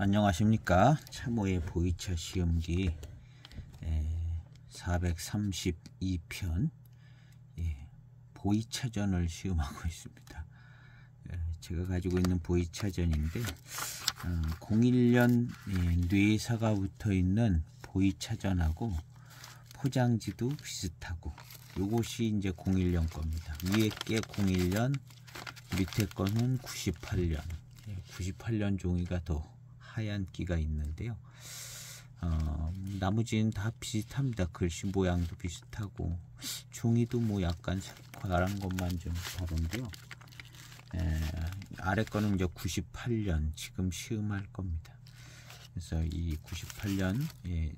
안녕하십니까. 참호의 보이차 시험기 432편 보이차전을 시험하고 있습니다. 제가 가지고 있는 보이차전인데 01년 뇌사가 붙어 있는 보이차전하고 포장지도 비슷하고, 요것이 이제 01년 겁니다. 위에 게 01년, 밑에 거는 98년. 98년 종이가 더 하얀 끼가 있는데요. 나머지는 다 비슷합니다. 글씨 모양도 비슷하고 종이도 뭐 약간 색깔한 것만 좀 다른데요. 아래 거는 이제 98년 지금 시음할 겁니다. 그래서 이 98년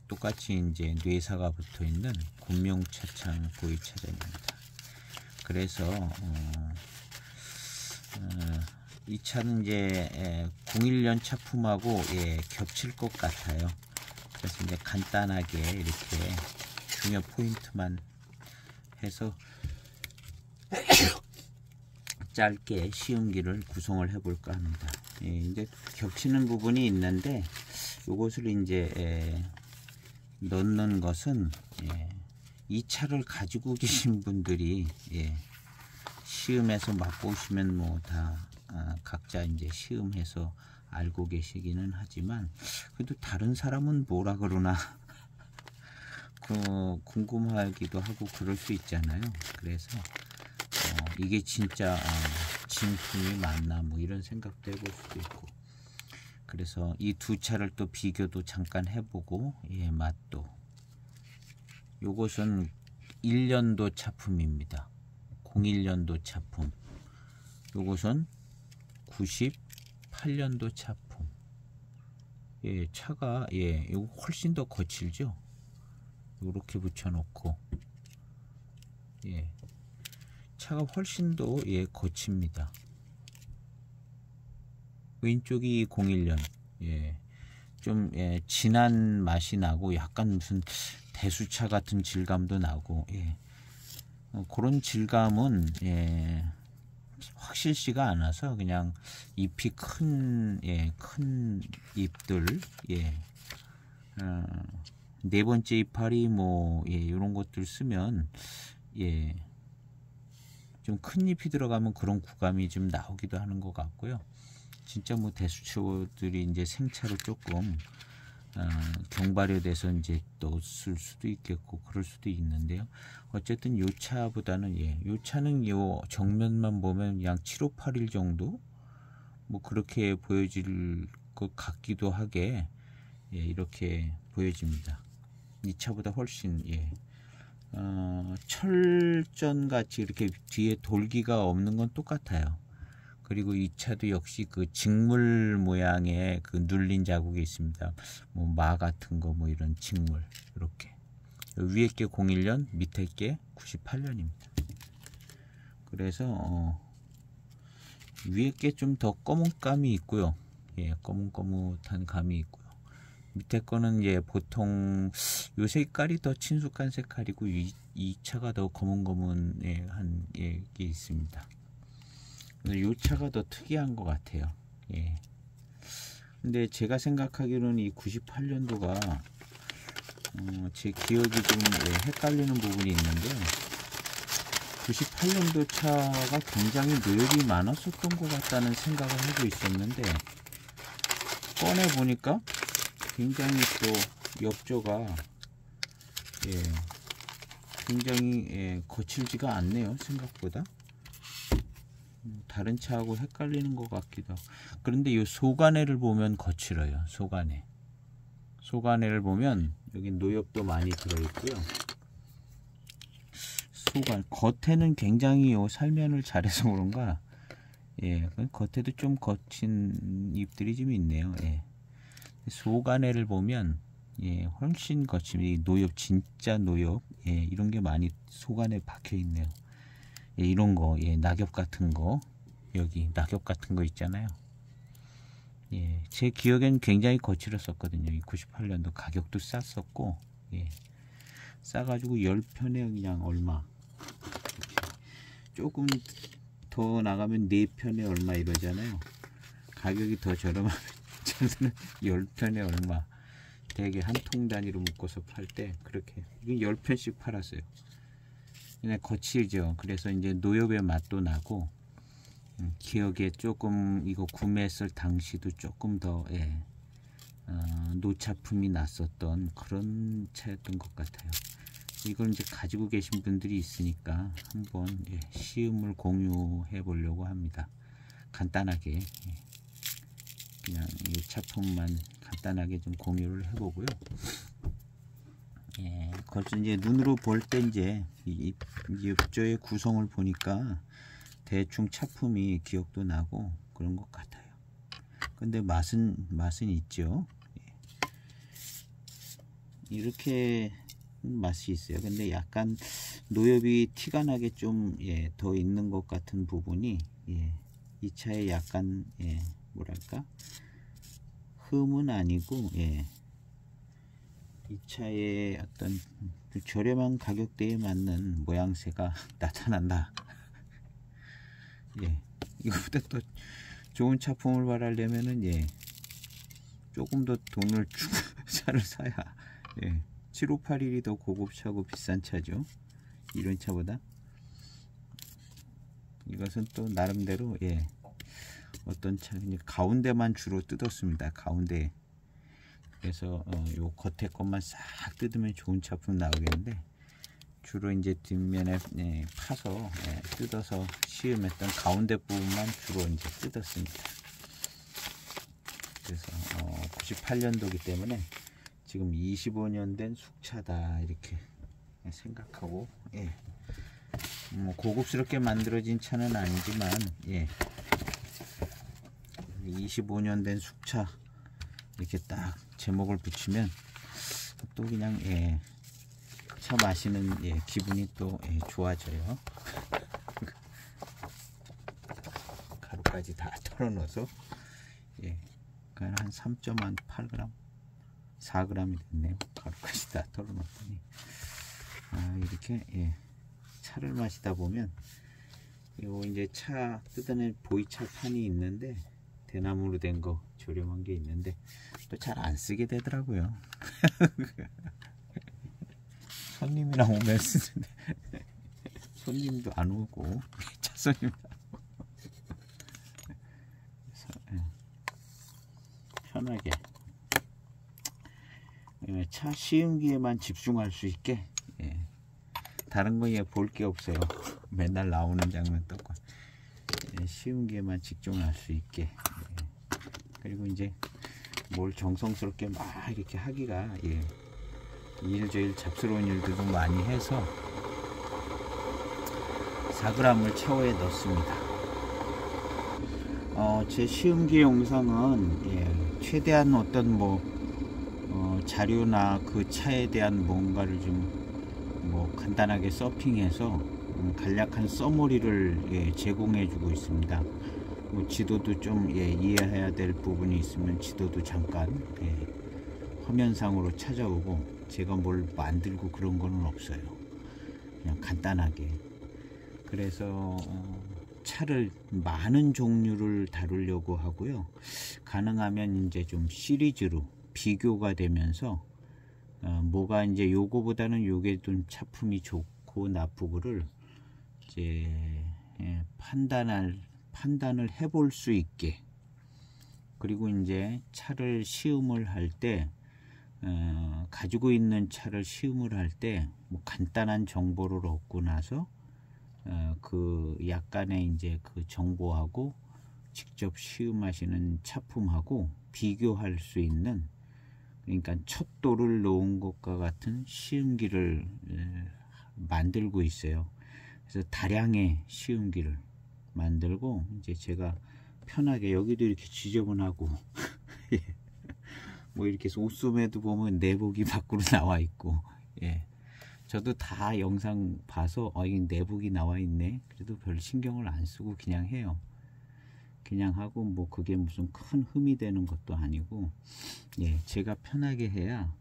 똑같이 이제 뇌사가 붙어 있는 군명차창 보이차전입니다. 그래서 이 차는 이제 01년 차품하고 겹칠 것 같아요. 그래서 이제 간단하게 이렇게 중요 포인트만 해서 짧게 시음기를 구성을 해볼까 합니다. 이제 겹치는 부분이 있는데 요것을 이제 넣는 것은 이 차를 가지고 계신 분들이 시음해서 맛보시면 뭐 다 각자 이제 시음해서 알고 계시기는 하지만, 그래도 다른 사람은 뭐라 그러나 궁금하기도 하고 그럴 수 있잖아요. 그래서 이게 진짜 진품이 맞나 뭐 이런 생각도 해볼 수도 있고, 그래서 이 두 차를 또 비교도 잠깐 해보고 맛도. 요것은 1년도 차품입니다. 01년도 차품. 요것은 98년도 차품. 차가 이거 훨씬 더 거칠죠. 이렇게 붙여놓고 차가 훨씬 더 거칩니다. 왼쪽이 01년. 좀 진한 맛이 나고 약간 무슨 대수차 같은 질감도 나고 그런 질감은 확실치가 않아서 그냥 잎이 큰 잎들 네 번째 이파리 뭐 이런 것들 쓰면 좀 큰 잎이 들어가면 그런 구감이 좀 나오기도 하는 것 같고요. 진짜 뭐 대수초들이 이제 생차로 조금 경발효돼서 이제 또 쓸 수도 있겠고 그럴 수도 있는데요. 어쨌든 요 차보다는 요 차는 요 정면만 보면 그냥 7581 정도 뭐 그렇게 보여질 것 같기도 하게 이렇게 보여집니다. 이 차보다 훨씬 철전 같이 이렇게 뒤에 돌기가 없는 건 똑같아요. 그리고 이 차도 역시 그 직물 모양의 그 눌린 자국이 있습니다. 뭐 마 같은 거 뭐 이런 직물. 이렇게 위에 게 01년, 밑에 게 98년입니다. 그래서 위에 게 좀 더 검은감이 있고요. 거뭇거뭇한 감이 있고요. 밑에 거는 보통 요 색깔이 더 친숙한 색깔이고 이 차가 더 거뭇거뭇한 게 있습니다. 이 차가 더 특이한 것 같아요. 근데 제가 생각하기로는 이 98년도가 제 기억이 좀 헷갈리는 부분이 있는데요. 98년도 차가 굉장히 노열이 많았었던 것 같다는 생각을 하고 있었는데, 꺼내 보니까 굉장히 또 엽조가 굉장히 거칠지가 않네요. 생각보다 다른 차하고 헷갈리는 것 같기도 하고. 그런데 이 속안에를 보면 거칠어요. 속안에를 보면 여기 노엽도 많이 들어있고요. 겉에는 굉장히 살면을 잘해서 그런가 겉에도 좀 거친 잎들이 좀 있네요. 속안에를 보면 훨씬 거칩니다. 노엽, 진짜 노엽 이런 게 많이 속안에 박혀 있네요. 이런 거 낙엽 같은 거, 여기 낙엽 같은 거 있잖아요. 제 기억엔 굉장히 거칠었었거든요. 이 98년도 가격도 쌌었고 싸가지고 10편에 그냥 얼마, 조금 더 나가면 4편에 얼마 이러잖아요. 가격이 더 저렴하면 그래서는 10편에 얼마, 대개 한 통 단위로 묶어서 팔 때 그렇게 10편씩 팔았어요. 그냥 거칠죠. 그래서 이제 노엽의 맛도 나고, 기억에 조금 이거 구매했을 당시도 조금 더 노차품이 났었던 그런 차였던 것 같아요. 이걸 이제 가지고 계신 분들이 있으니까 한번 시음을 공유해 보려고 합니다. 간단하게 그냥 이 차품만 간단하게 좀 공유를 해보고요. 그것을 이제 눈으로 볼 때 이제 이 입조의 구성을 보니까 대충 차품이 기억도 나고 그런 것 같아요. 근데 맛은 있죠. 이렇게 맛이 있어요. 근데 약간 노엽이 티가 나게 좀 더 있는 것 같은 부분이 이 차에 약간 뭐랄까, 흠은 아니고 이 차의 어떤 저렴한 가격대에 맞는 모양새가 나타난다. 이거보다 또 좋은 차품을 바라려면은 조금 더 돈을 주고 차를 사야 7581이 더 고급차고 비싼 차죠. 이런 차보다. 이것은 또 나름대로 어떤 차, 가운데만 주로 뜯었습니다. 가운데. 그래서 요 겉에 것만 싹 뜯으면 좋은 차품 나오겠는데, 주로 이제 뒷면에 파서 뜯어서 시음했던 가운데 부분만 주로 이제 뜯었습니다. 그래서 98년도기 때문에 지금 25년 된 숙차다 이렇게 생각하고, 뭐 고급스럽게 만들어진 차는 아니지만 25년 된 숙차 이렇게 딱 제목을 붙이면 또 그냥 차 마시는 기분이 또 좋아져요. 가루까지 다 털어넣어서 한 3.8g 4g이 됐네요. 가루까지 다 털어넣었더니 이렇게 차를 마시다 보면 요 이제 차 뜯어낸 보이차 판이 있는데, 대나무로 된 거 저렴한 게 있는데 또 잘 안 쓰게 되더라고요. 손님이랑 오면 쓰는데 손님도 안 오고 차 손님도 안 오고. 그래서 편하게 차 시음기에만 집중할 수 있게, 다른 거에 볼 게 없어요. 맨날 나오는 장면 똑같. 시음기에만 집중할 수 있게. 그리고 이제 뭘 정성스럽게 막 이렇게 하기가 일저일 잡스러운 일들도 많이 해서 4g을 차후에 넣습니다. 제 시음기 영상은 최대한 어떤 자료나 그 차에 대한 뭔가를 좀 간단하게 서핑해서 간략한 서머리를 제공해 주고 있습니다. 지도도 좀 이해해야 될 부분이 있으면 지도도 잠깐 화면상으로 찾아오고, 제가 뭘 만들고 그런 거는 없어요. 그냥 간단하게. 그래서 차를 많은 종류를 다루려고 하고요. 가능하면 이제 좀 시리즈로 비교가 되면서 뭐가 이제 요거보다는 요게 좀 차품이 좋고 나쁘고를 이제 판단을 해볼 수 있게, 그리고 이제 차를 시음을 할 때 가지고 있는 차를 시음을 할 때 간단한 정보를 얻고 나서 그 약간의 이제 그 정보하고 직접 시음하시는 차품하고 비교할 수 있는, 그러니까 척도를 놓은 것과 같은 시음기를 만들고 있어요. 그래서 다량의 시음기를 만들고, 이제 제가 편하게, 여기도 이렇게 지저분하고 뭐 이렇게 옷소매도 보면 내복이 밖으로 나와 있고, 저도 다 영상 봐서 이 내복이 나와 있네, 그래도 별 신경을 안 쓰고 그냥 해요. 그냥 하고 뭐 그게 무슨 큰 흠이 되는 것도 아니고, 제가 편하게 해야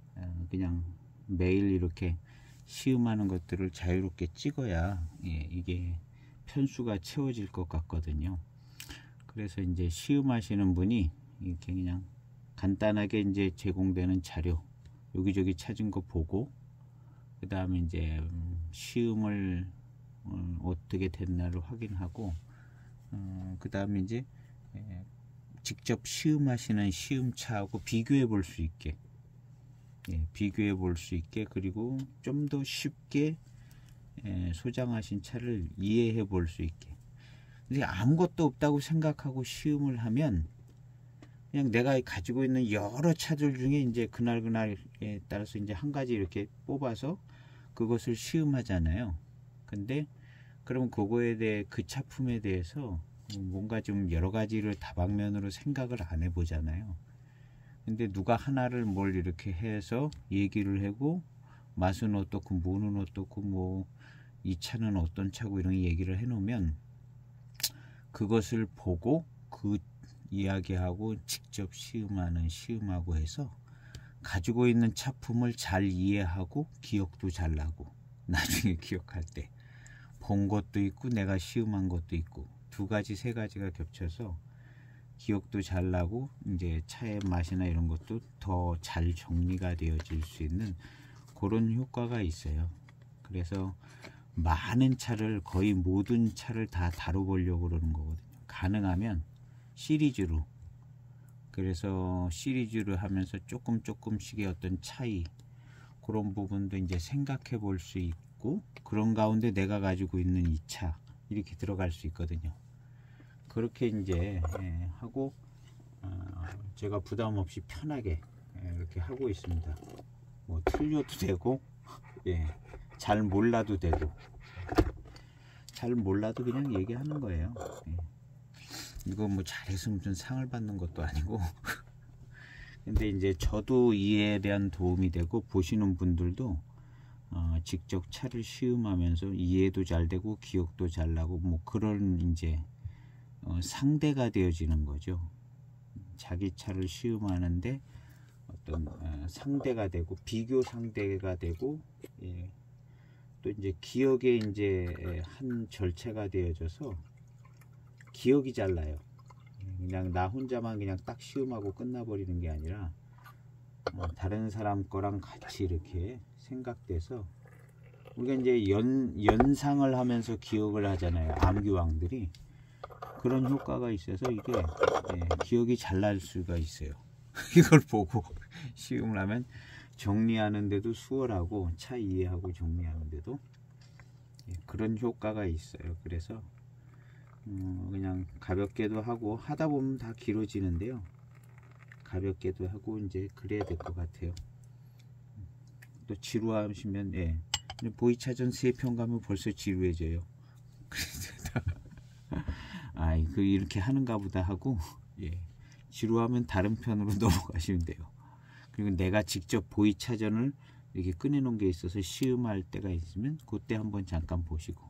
그냥 매일 이렇게 시음하는 것들을 자유롭게 찍어야 이게 편수가 채워질 것 같거든요. 그래서 이제 시음하시는 분이 이렇게 그냥 간단하게 이제 제공되는 자료 여기저기 찾은 거 보고 그 다음에 이제 시음을 어떻게 됐나를 확인하고 그 다음에 이제 직접 시음하시는 시음차하고 비교해 볼 수 있게 비교해 볼 수 있게 그리고 좀 더 쉽게 소장하신 차를 이해해 볼 수 있게. 근데 아무것도 없다고 생각하고 시음을 하면 그냥 내가 가지고 있는 여러 차들 중에 이제 그날에 따라서 이제 한 가지 이렇게 뽑아서 그것을 시음하잖아요. 근데 그럼 그거에 대해 그 차품에 대해서 뭔가 좀 여러 가지를 다방면으로 생각을 안 해보잖아요. 근데 누가 하나를 뭘 이렇게 해서 얘기를 하고 맛은 어떻고 뭐는 어떻고 뭐 이 차는 어떤 차고 이런 얘기를 해놓으면 그것을 보고 그 이야기하고 직접 시음하고 해서 가지고 있는 차품을 잘 이해하고 기억도 잘 나고 나중에 기억할 때 본 것도 있고 내가 시음한 것도 있고 두 가지 세 가지가 겹쳐서 기억도 잘 나고 이제 차의 맛이나 이런 것도 더 잘 정리가 되어질 수 있는 그런 효과가 있어요. 그래서 많은 차를 거의 모든 차를 다 다뤄보려고 그러는 거거든요. 가능하면 시리즈로. 그래서 시리즈로 하면서 조금씩의 어떤 차이 그런 부분도 이제 생각해 볼 수 있고 그런 가운데 내가 가지고 있는 이 차 이렇게 들어갈 수 있거든요. 그렇게 이제 하고 제가 부담 없이 편하게 이렇게 하고 있습니다. 뭐 틀려도 되고 잘 몰라도 되고 잘 몰라도 그냥 얘기하는 거예요. 이거 뭐 잘했으면 무슨 상을 받는 것도 아니고 근데 이제 저도 이에 대한 도움이 되고 보시는 분들도 직접 차를 시음하면서 이해도 잘 되고 기억도 잘 나고 뭐 그런 이제 상대가 되어지는 거죠. 자기 차를 시음하는데 어떤 상대가 되고 비교 상대가 되고 또 이제 기억에 이제 한 절차가 되어져서 기억이 잘 나요. 그냥 나 혼자만 그냥 딱 시음하고 끝나버리는 게 아니라 다른 사람 거랑 같이 이렇게 생각돼서 우리가 이제 연상을 하면서 기억을 하잖아요. 암기왕들이 그런 효과가 있어서 이게 기억이 잘 날 수가 있어요. 이걸 보고 시음을 하면 정리하는데도 수월하고 차 이해하고 정리하는데도 그런 효과가 있어요. 그래서 그냥 가볍게도 하고 하다 보면 다 길어지는데요. 가볍게도 하고 이제 그래야 될 것 같아요. 또 지루하시면 보이차전 3편 가면 벌써 지루해져요. 그 이렇게 하는가 보다 하고 지루하면 다른 편으로 넘어가시면 돼요. 그리고 내가 직접 보이차전을 이렇게 꺼내놓은 게 있어서 시음할 때가 있으면 그때 한번 잠깐 보시고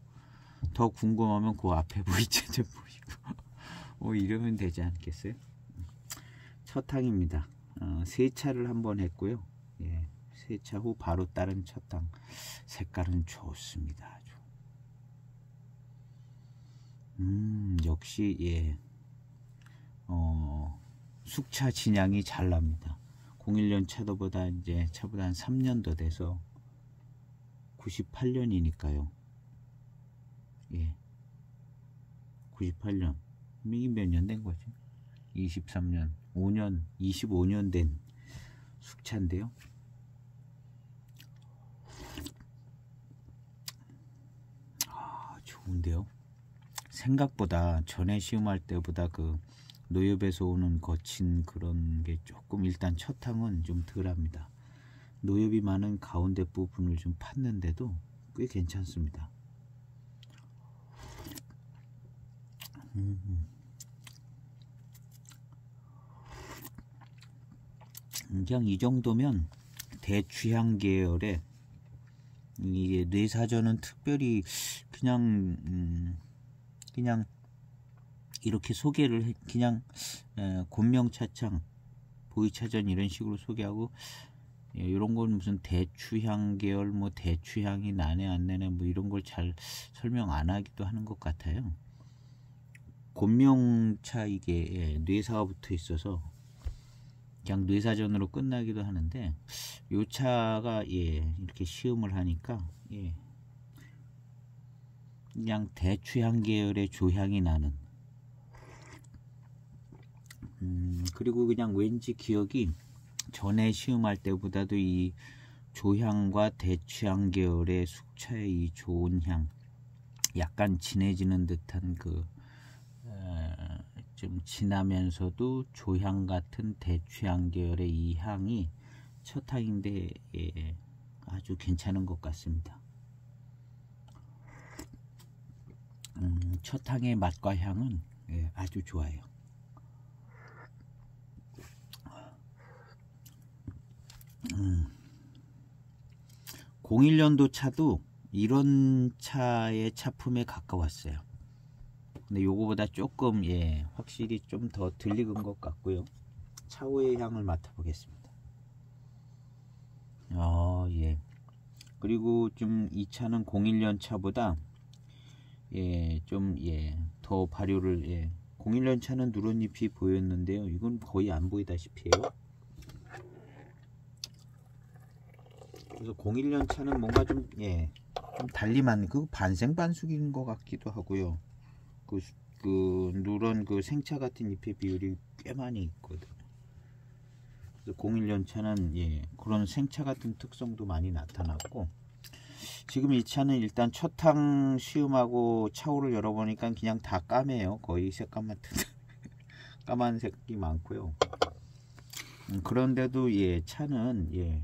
더 궁금하면 그 앞에 보이차전 보시고 이러면 되지 않겠어요? 첫 항입니다. 세차를 한번 했고요. 세차 후 바로 따른 첫 항. 색깔은 좋습니다. 아주. 역시 숙차 진양이 잘 납니다. 01년 차도보다 이제 차보다 한 3년 더 돼서 98년이니까요. 98년. 이게 몇 년 된 거죠? 23년, 5년, 25년 된 숙차인데요. 좋은데요. 생각보다 전에 시음할 때보다 그 노엽에서 오는 거친 그런 게 조금 일단 첫 항은 좀 덜합니다. 노엽이 많은 가운데 부분을 좀 팠는데도 꽤 괜찮습니다. 그냥 이 정도면 대취향 계열의 이게 뇌사전은 특별히 그냥 이렇게 소개를 그냥 곤명차창 보이차전 이런 식으로 소개하고 이런 건 무슨 대추향 계열 뭐 대추향이 나네 안 나네 뭐 이런 걸 잘 설명 안 하기도 하는 것 같아요. 곤명차 이게 뇌사가 붙어 있어서 그냥 뇌사전으로 끝나기도 하는데 요 차가 예 이렇게 시음을 하니까 예 그냥 대추향 계열의 조향이 나는 그리고 그냥 왠지 기억이 전에 시음할 때보다도 이 조향과 대추향 계열의 숙차의 이 좋은 향 약간 진해지는 듯한 그 좀 진하면서도 조향 같은 대추향 계열의 이 향이 첫 향인데 예, 아주 괜찮은 것 같습니다. 첫 향의 맛과 향은 예, 아주 좋아요. 01년도 차도 이런 차의 차품에 가까웠어요. 근데 요거보다 조금 예 확실히 좀 더 덜 익은 것 같고요. 차후의 향을 맡아보겠습니다. 예. 그리고 좀 이 차는 01년 차보다 예 좀 예 더 발효를 예 01년 차는 누런잎이 보였는데요. 이건 거의 안 보이다시피 해요. 그래서 01년 차는 뭔가 좀 예 좀 달리만 그 반생반숙인 것 같기도 하고요. 그 누런 그 생차 같은 잎의 비율이 꽤 많이 있거든요. 그래서 01년 차는 예 그런 생차 같은 특성도 많이 나타났고 지금 이 차는 일단 첫탕 시음하고 차후를 열어보니까 그냥 다 까매요. 거의 색감 같은 까만 색이 많고요. 그런데도 예 차는 예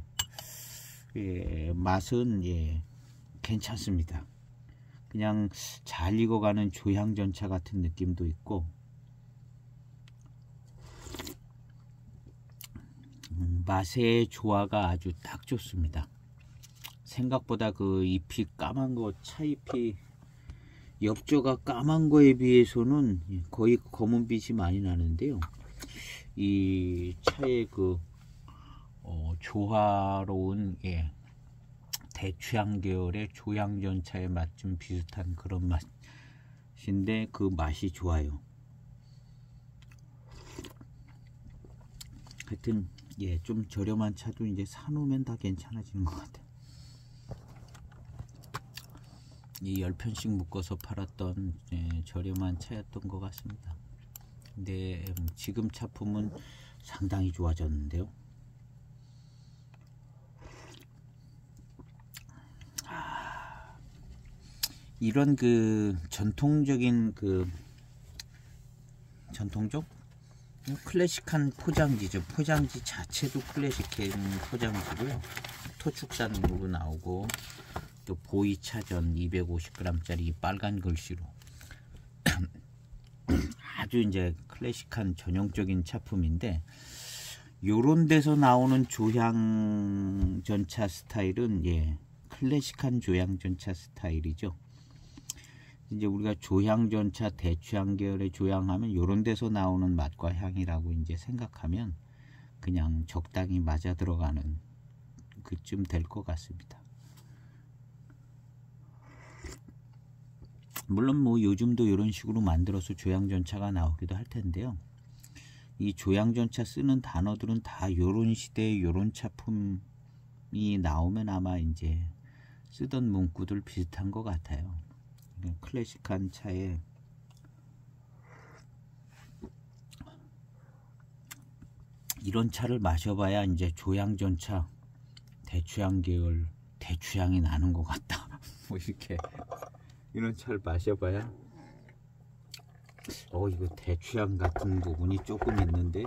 맛은 예 괜찮습니다. 그냥 잘 익어가는 조향전차 같은 느낌도 있고 맛의 조화가 아주 딱 좋습니다. 생각보다 그 잎이 까만 거 차잎이 엽조가 까만 거에 비해서는 거의 검은빛이 많이 나는데요. 이 차의 그 조화로운 예 대추향 계열의 조향전차의 맛 좀 비슷한 그런 맛인데 그 맛이 좋아요. 하여튼 예 좀 저렴한 차도 이제 사놓으면 다 괜찮아지는 것 같아요. 이 10편씩 묶어서 팔았던 예, 저렴한 차였던 것 같습니다. 근데 지금 차품은 상당히 좋아졌는데요. 이런 그 전통적인 그 전통적 클래식한 포장지죠. 포장지 자체도 클래식한 포장지고요. 토축산으로 나오고 또 보이차전 250g짜리 빨간 글씨로 아주 이제 클래식한 전형적인 차품인데 요런 데서 나오는 조향전차 스타일은 예 클래식한 조향전차 스타일이죠. 이제 우리가 조향전차 대추향 계열의 조향하면 요런 데서 나오는 맛과 향이라고 이제 생각하면 그냥 적당히 맞아 들어가는 그쯤 될 것 같습니다. 물론 뭐 요즘도 이런 식으로 만들어서 조향전차가 나오기도 할 텐데요. 이 조향전차 쓰는 단어들은 다 요런 시대에 요런 차품이 나오면 아마 이제 쓰던 문구들 비슷한 것 같아요. 클래식한 차에 이런 차를 마셔봐야 이제 조향전차 대추향 계열 대추향이 나는 것 같다. 뭐 이렇게 이런 차를 마셔봐야 이거 대추향 같은 부분이 조금 있는데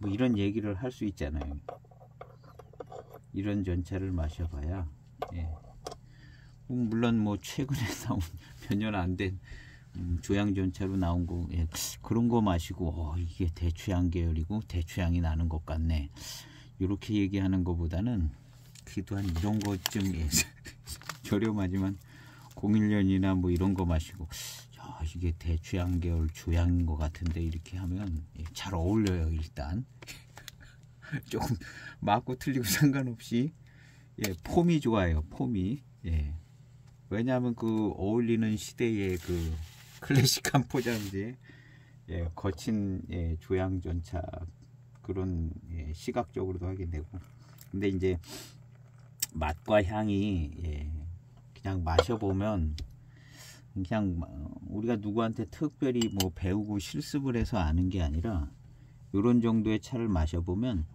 뭐 이런 얘기를 할 수 있잖아요. 이런 전차를 마셔봐야 예. 물론 뭐 최근에 나온 몇 년 안 된 조향전차로 나온 거 예. 그런 거 마시고 이게 대추향 계열이고 대추향이 나는 것 같네 이렇게 얘기하는 것보다는 그래도 한 이런 것쯤 예. 저렴하지만 01년이나 뭐 이런 거 마시고 이게 대추향 계열 조향인 것 같은데 이렇게 하면 예. 잘 어울려요. 일단 조금 맞고 틀리고 상관없이 예. 폼이 좋아요. 폼이 예. 왜냐하면 그 어울리는 시대의 그 클래식한 포장지에 예, 거친 예, 조향전차 그런 예, 시각적으로도 확인되고. 근데 이제 맛과 향이 예, 그냥 마셔보면 그냥 우리가 누구한테 특별히 뭐 배우고 실습을 해서 아는 게 아니라 이런 정도의 차를 마셔보면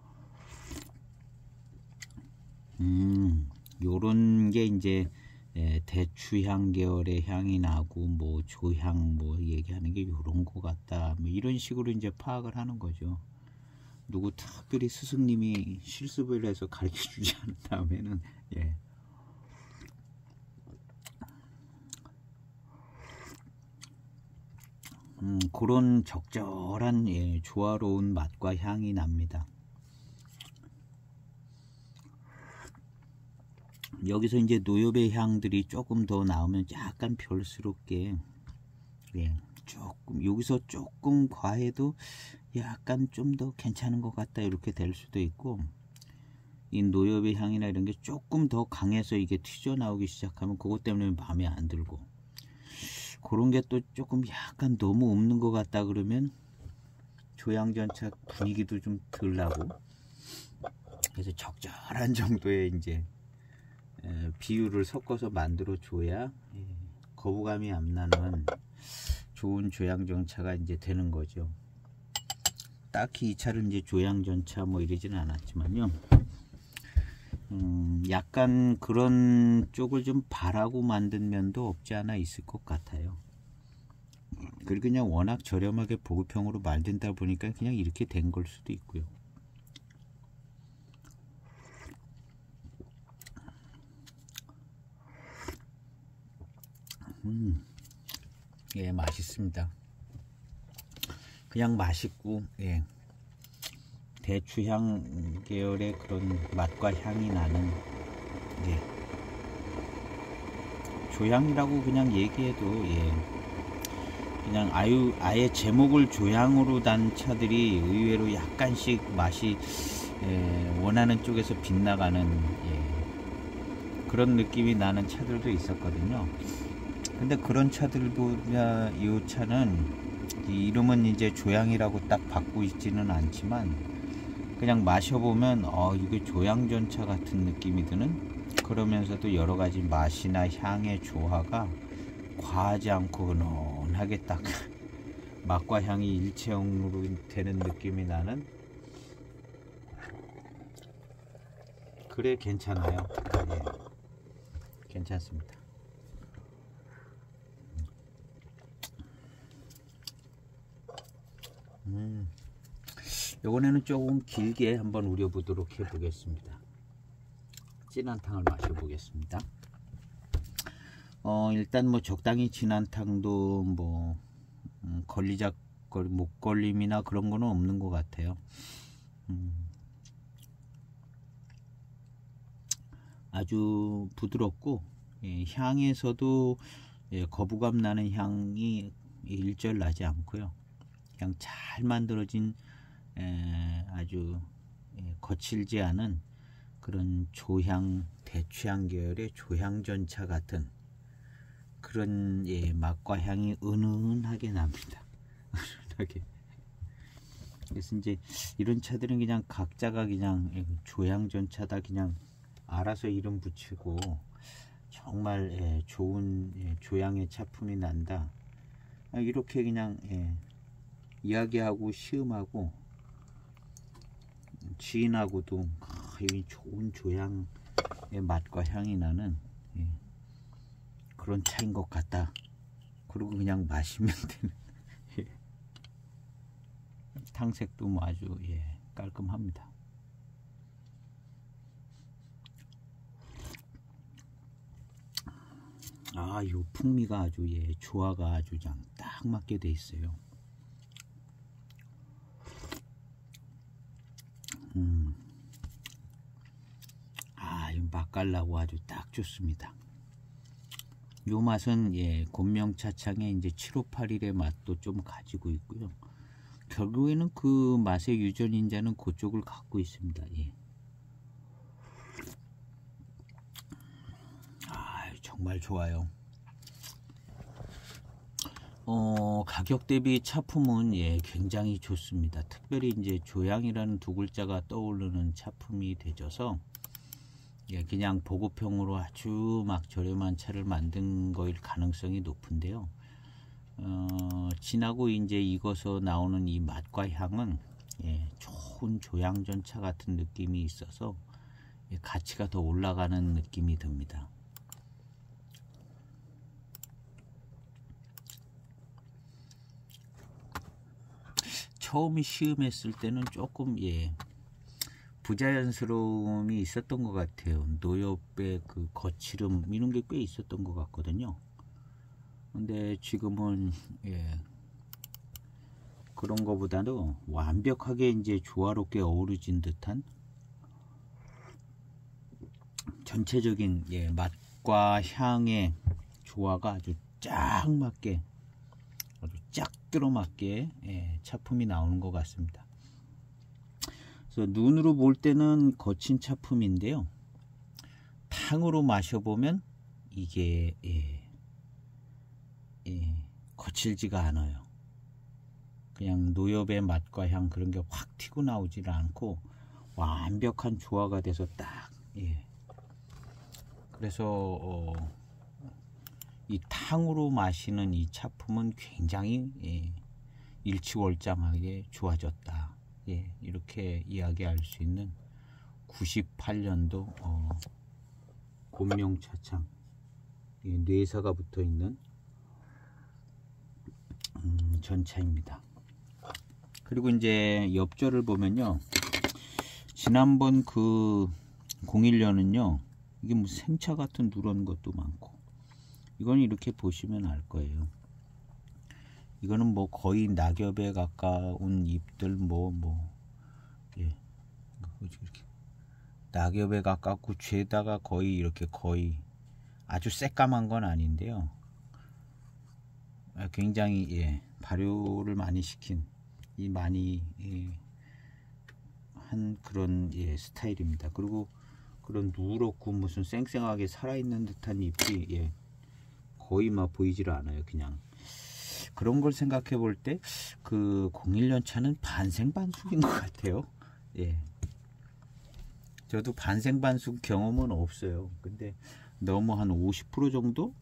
요런 게 이제 예, 대추향 계열의 향이 나고 뭐 조향 뭐 얘기하는 게 요런 거 같다 뭐 이런 식으로 이제 파악을 하는 거죠. 누구 특별히 스승님이 실습을 해서 가르쳐 주지 않은 다음에는 예. 그런 적절한 예, 조화로운 맛과 향이 납니다. 여기서 이제 노엽의 향들이 조금 더 나오면 약간 별스럽게 예, 조금 여기서 조금 과해도 약간 좀 더 괜찮은 것 같다 이렇게 될 수도 있고, 이 노엽의 향이나 이런 게 조금 더 강해서 이게 튀어나오기 시작하면 그것 때문에 마음에 안 들고, 그런 게 또 조금 약간 너무 없는 것 같다 그러면 조향전차 분위기도 좀 덜 나고, 그래서 적절한 정도의 이제 비율을 섞어서 만들어 줘야 거부감이 안 나는 좋은 조향전차가 이제 되는 거죠. 딱히 이 차를 이제 조향전차 뭐 이러지는 않았지만요. 약간 그런 쪽을 좀 바라고 만든 면도 없지 않아 있을 것 같아요. 그리고 그냥 워낙 저렴하게 보급형으로 만든다 보니까 그냥 이렇게 된 걸 수도 있고요. 예, 맛있습니다. 그냥 맛있고, 예, 대추향 계열의 그런 맛과 향이 나는, 예, 조향이라고 그냥 얘기해도, 예, 그냥 아예 제목을 조향으로 단 차들이 의외로 약간씩 맛이 원하는 쪽에서 빗나가는 예, 그런 느낌이 나는 차들도 있었거든요. 근데 그런 차들도 이 차는 이름은 이제 조향이라고 딱 받고 있지는 않지만 그냥 마셔보면 이게 조향전차 같은 느낌이 드는, 그러면서도 여러가지 맛이나 향의 조화가 과하지 않고 은은하게 딱 맛과 향이 일체형으로 되는 느낌이 나는, 그래 괜찮아요. 예, 괜찮습니다. 이번에는 조금 길게 한번 우려보도록 해보겠습니다. 진한탕을 마셔보겠습니다. 일단 뭐 적당히 진한탕도 뭐 목걸림이나 그런 거는 없는 것 같아요. 아주 부드럽고 예, 향에서도 예, 거부감 나는 향이 일절 나지 않고요. 그냥 잘 만들어진 아주 거칠지 않은 그런 조향, 대추향 계열의 조향전차 같은 그런 예, 맛과 향이 은은하게 납니다. 은은하게. 그래서 이제 이런 차들은 그냥 각자가 그냥 조향전차다 그냥 알아서 이름 붙이고 정말 예, 좋은 예, 조향의 차품이 난다. 이렇게 그냥 예, 이야기하고 시음하고 지인하고도 이 좋은 조향의 맛과 향이 나는 예, 그런 차인 것 같다. 그리고 그냥 마시면 되는 예. 탕색도 뭐 아주 예, 깔끔합니다. 요 풍미가 아주 예, 조화가 아주 딱 맞게 돼 있어요. 이 맛깔나고 아주 딱 좋습니다. 요 맛은 예, 곤명차창의 이제 7581의 맛도 좀 가지고 있고요. 결국에는 그 맛의 유전인자는 그쪽을 갖고 있습니다. 예. 정말 좋아요. 가격 대비 차품은 예, 굉장히 좋습니다. 특별히 이제 조양이라는 두 글자가 떠오르는 차품이 되져서 예, 그냥 보급형으로 아주 막 저렴한 차를 만든 거일 가능성이 높은데요. 지나고 이제 익어서 나오는 이 맛과 향은 예, 좋은 조양전차 같은 느낌이 있어서 예, 가치가 더 올라가는 느낌이 듭니다. 처음 시음했을 때는 조금 예, 부자연스러움이 있었던 것 같아요. 노엽의 그 거칠음 이런 게 꽤 있었던 것 같거든요. 근데 지금은 예, 그런 거보다도 완벽하게 이제 조화롭게 어우러진 듯한 전체적인 예, 맛과 향의 조화가 아주 쫙 맞게, 아주 쫙 들어맞게 예, 차품이 나오는 것 같습니다. 그래서 눈으로 볼 때는 거친 차품인데요. 탕으로 마셔보면 이게 예, 거칠지가 않아요. 그냥 노엽의 맛과 향 그런 게 확 튀고 나오질 않고 완벽한 조화가 돼서 딱 예. 그래서 이 탕으로 마시는 이 차품은 굉장히 예, 일치월장하게 좋아졌다. 예, 이렇게 이야기할 수 있는 98년도 곤명차창 예, 뇌사가 붙어 있는 전차입니다. 그리고 이제 엽조를 보면요, 지난번 그 01년은요 이게 무슨 생차 같은 누런 것도 많고, 이건 이렇게 보시면 알 거예요. 이거는 뭐 거의 낙엽에 가까운 잎들 예, 이렇게 낙엽에 가깝고 죄다가 거의 이렇게 거의 아주 새까만 건 아닌데요. 굉장히 예, 발효를 많이 시킨 이 많이 예, 한 그런 예, 스타일입니다. 그리고 그런 누렇고 무슨 쌩쌩하게 살아있는 듯한 잎이 예, 거의 막 보이질 않아요. 그냥 그런 걸 생각해 볼 때 그 01년 차는 반생반숙인 것 같아요. 예, 저도 반생반숙 경험은 없어요. 근데 너무 한 50% 정도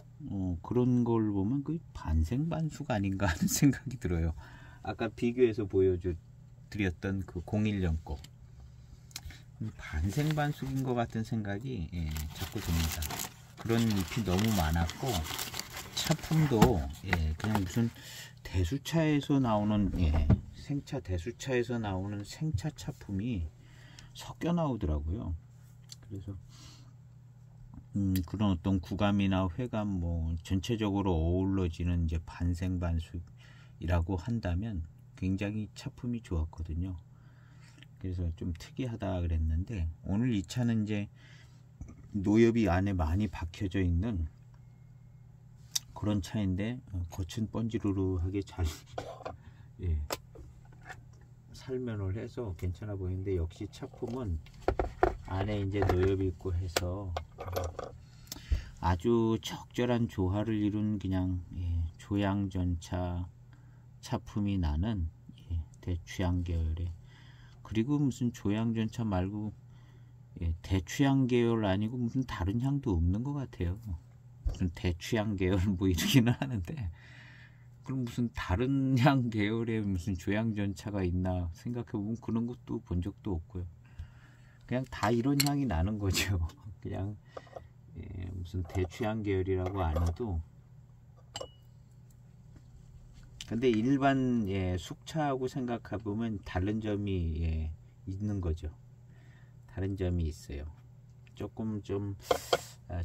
그런 걸 보면 그 반생반숙 아닌가 하는 생각이 들어요. 아까 비교해서 보여드렸던 그 01년 거 반생반숙인 것 같은 생각이 예, 자꾸 듭니다. 그런 잎이 너무 많았고 차품도 예, 그냥 무슨 대수차에서 나오는 예, 생차 대수차에서 나오는 생차 차품이 섞여 나오더라고요. 그래서 그런 어떤 구감이나 회감 뭐 전체적으로 어우러지는 이제 반생반숙이라고 한다면 굉장히 차품이 좋았거든요. 그래서 좀 특이하다 그랬는데, 오늘 이 차는 이제 노엽이 안에 많이 박혀져 있는 그런 차인데 겉은 번지르르하게 잘 예, 살면을 해서 괜찮아 보이는데, 역시 차품은 안에 이제 노엽이 있고 해서 아주 적절한 조화를 이룬 그냥 예, 조양전차 차품이 나는 예, 대추양 계열의, 그리고 무슨 조양전차 말고 예, 대추양 계열 아니고 무슨 다른 향도 없는 것 같아요. 무슨 대추양 계열 뭐 이러기는 하는데, 그럼 무슨 다른 향 계열의 무슨 조양전차가 있나 생각해보면 그런 것도 본 적도 없고요. 그냥 다 이런 향이 나는 거죠. 그냥 예, 무슨 대추향 계열이라고 안 해도. 근데 일반 예, 숙차하고 생각해보면 다른 점이 예, 있는 거죠. 다른 점이 있어요. 조금 좀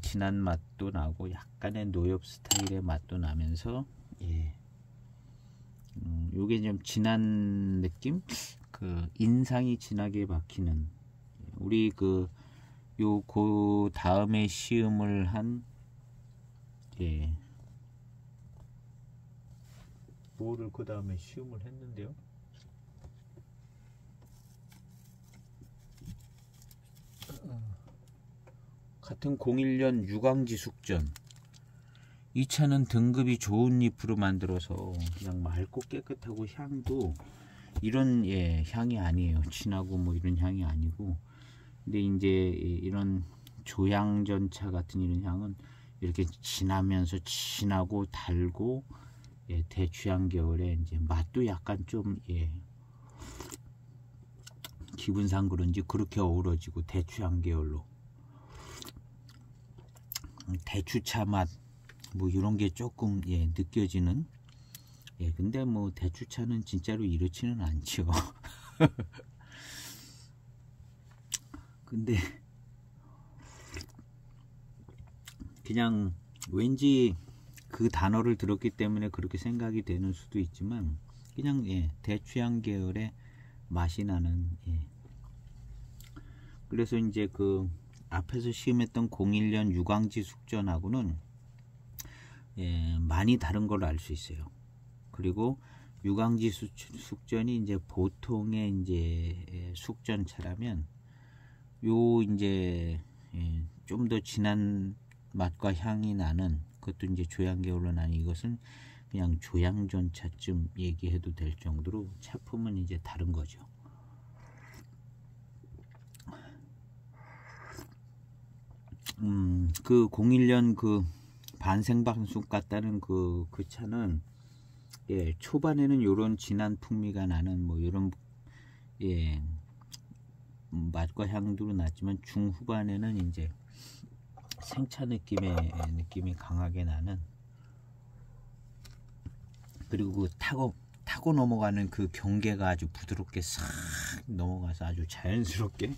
진한 맛도 나고 약간의 노엽 스타일의 맛도 나면서 예, 요게 좀 진한 느낌, 그 인상이 진하게 박히는, 우리 그 다음에 시음을 한 예, 뭐를 그 다음에 시음을 했는데요. 같은 01년 유광지 숙전, 이 차는 등급이 좋은 잎으로 만들어서 그냥 맑고 깨끗하고 향도 이런 향이 아니에요. 진하고 뭐 이런 향이 아니고. 근데 이제 이런 조양전차 같은 이런 향은 이렇게 진하면서 진하고 달고 대추향 계열에 이제 맛도 약간 좀 기분상 그런지 그렇게 어우러지고 대추향 계열로 대추차 맛 뭐 이런 게 조금 느껴지는. 근데 뭐 대추차는 진짜로 이렇지는 않죠. 근데 그냥 왠지 그 단어를 들었기 때문에 그렇게 생각이 되는 수도 있지만 그냥 대추향 계열의 맛이 나는. 그래서 이제 그 앞에서 시음했던 01년 유광지 숙전하고는 많이 다른 걸로 알 수 있어요. 그리고 유광지 숙전이 이제 보통의 이제 숙전차라면 요 이제 좀 더 진한 맛과 향이 나는 그것도 이제 조양 계열로 나는 이것은 그냥 조양전차쯤 얘기해도 될 정도로 차품은 이제 다른 거죠. 그 01년 그 반생반숙 같다는 그 차는 초반에는 요런 진한 풍미가 나는 뭐 요런 맛과 향도 났지만 중후반에는 이제 생차 느낌이 강하게 나는. 그리고 그 타고 넘어가는 그 경계가 아주 부드럽게 싹 넘어가서 아주 자연스럽게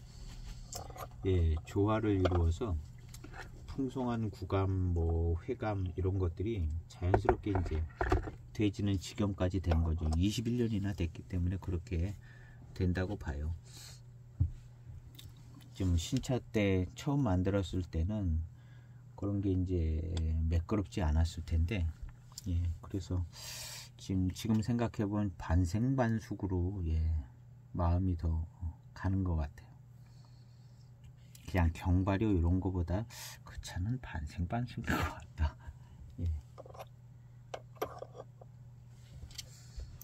조화를 이루어서 풍성한 구감, 뭐 회감 이런 것들이 자연스럽게 이제 돼지는 지경까지 된 거죠. 21년이나 됐기 때문에 그렇게 된다고 봐요. 좀 신차 때 처음 만들었을 때는 그런 게 이제 매끄럽지 않았을 텐데, 그래서 지금 생각해보면 반생반숙으로 마음이 더 가는 것 같아요. 그냥 경발효 이런 거보다 그 차는 반생반숙인 것 같다.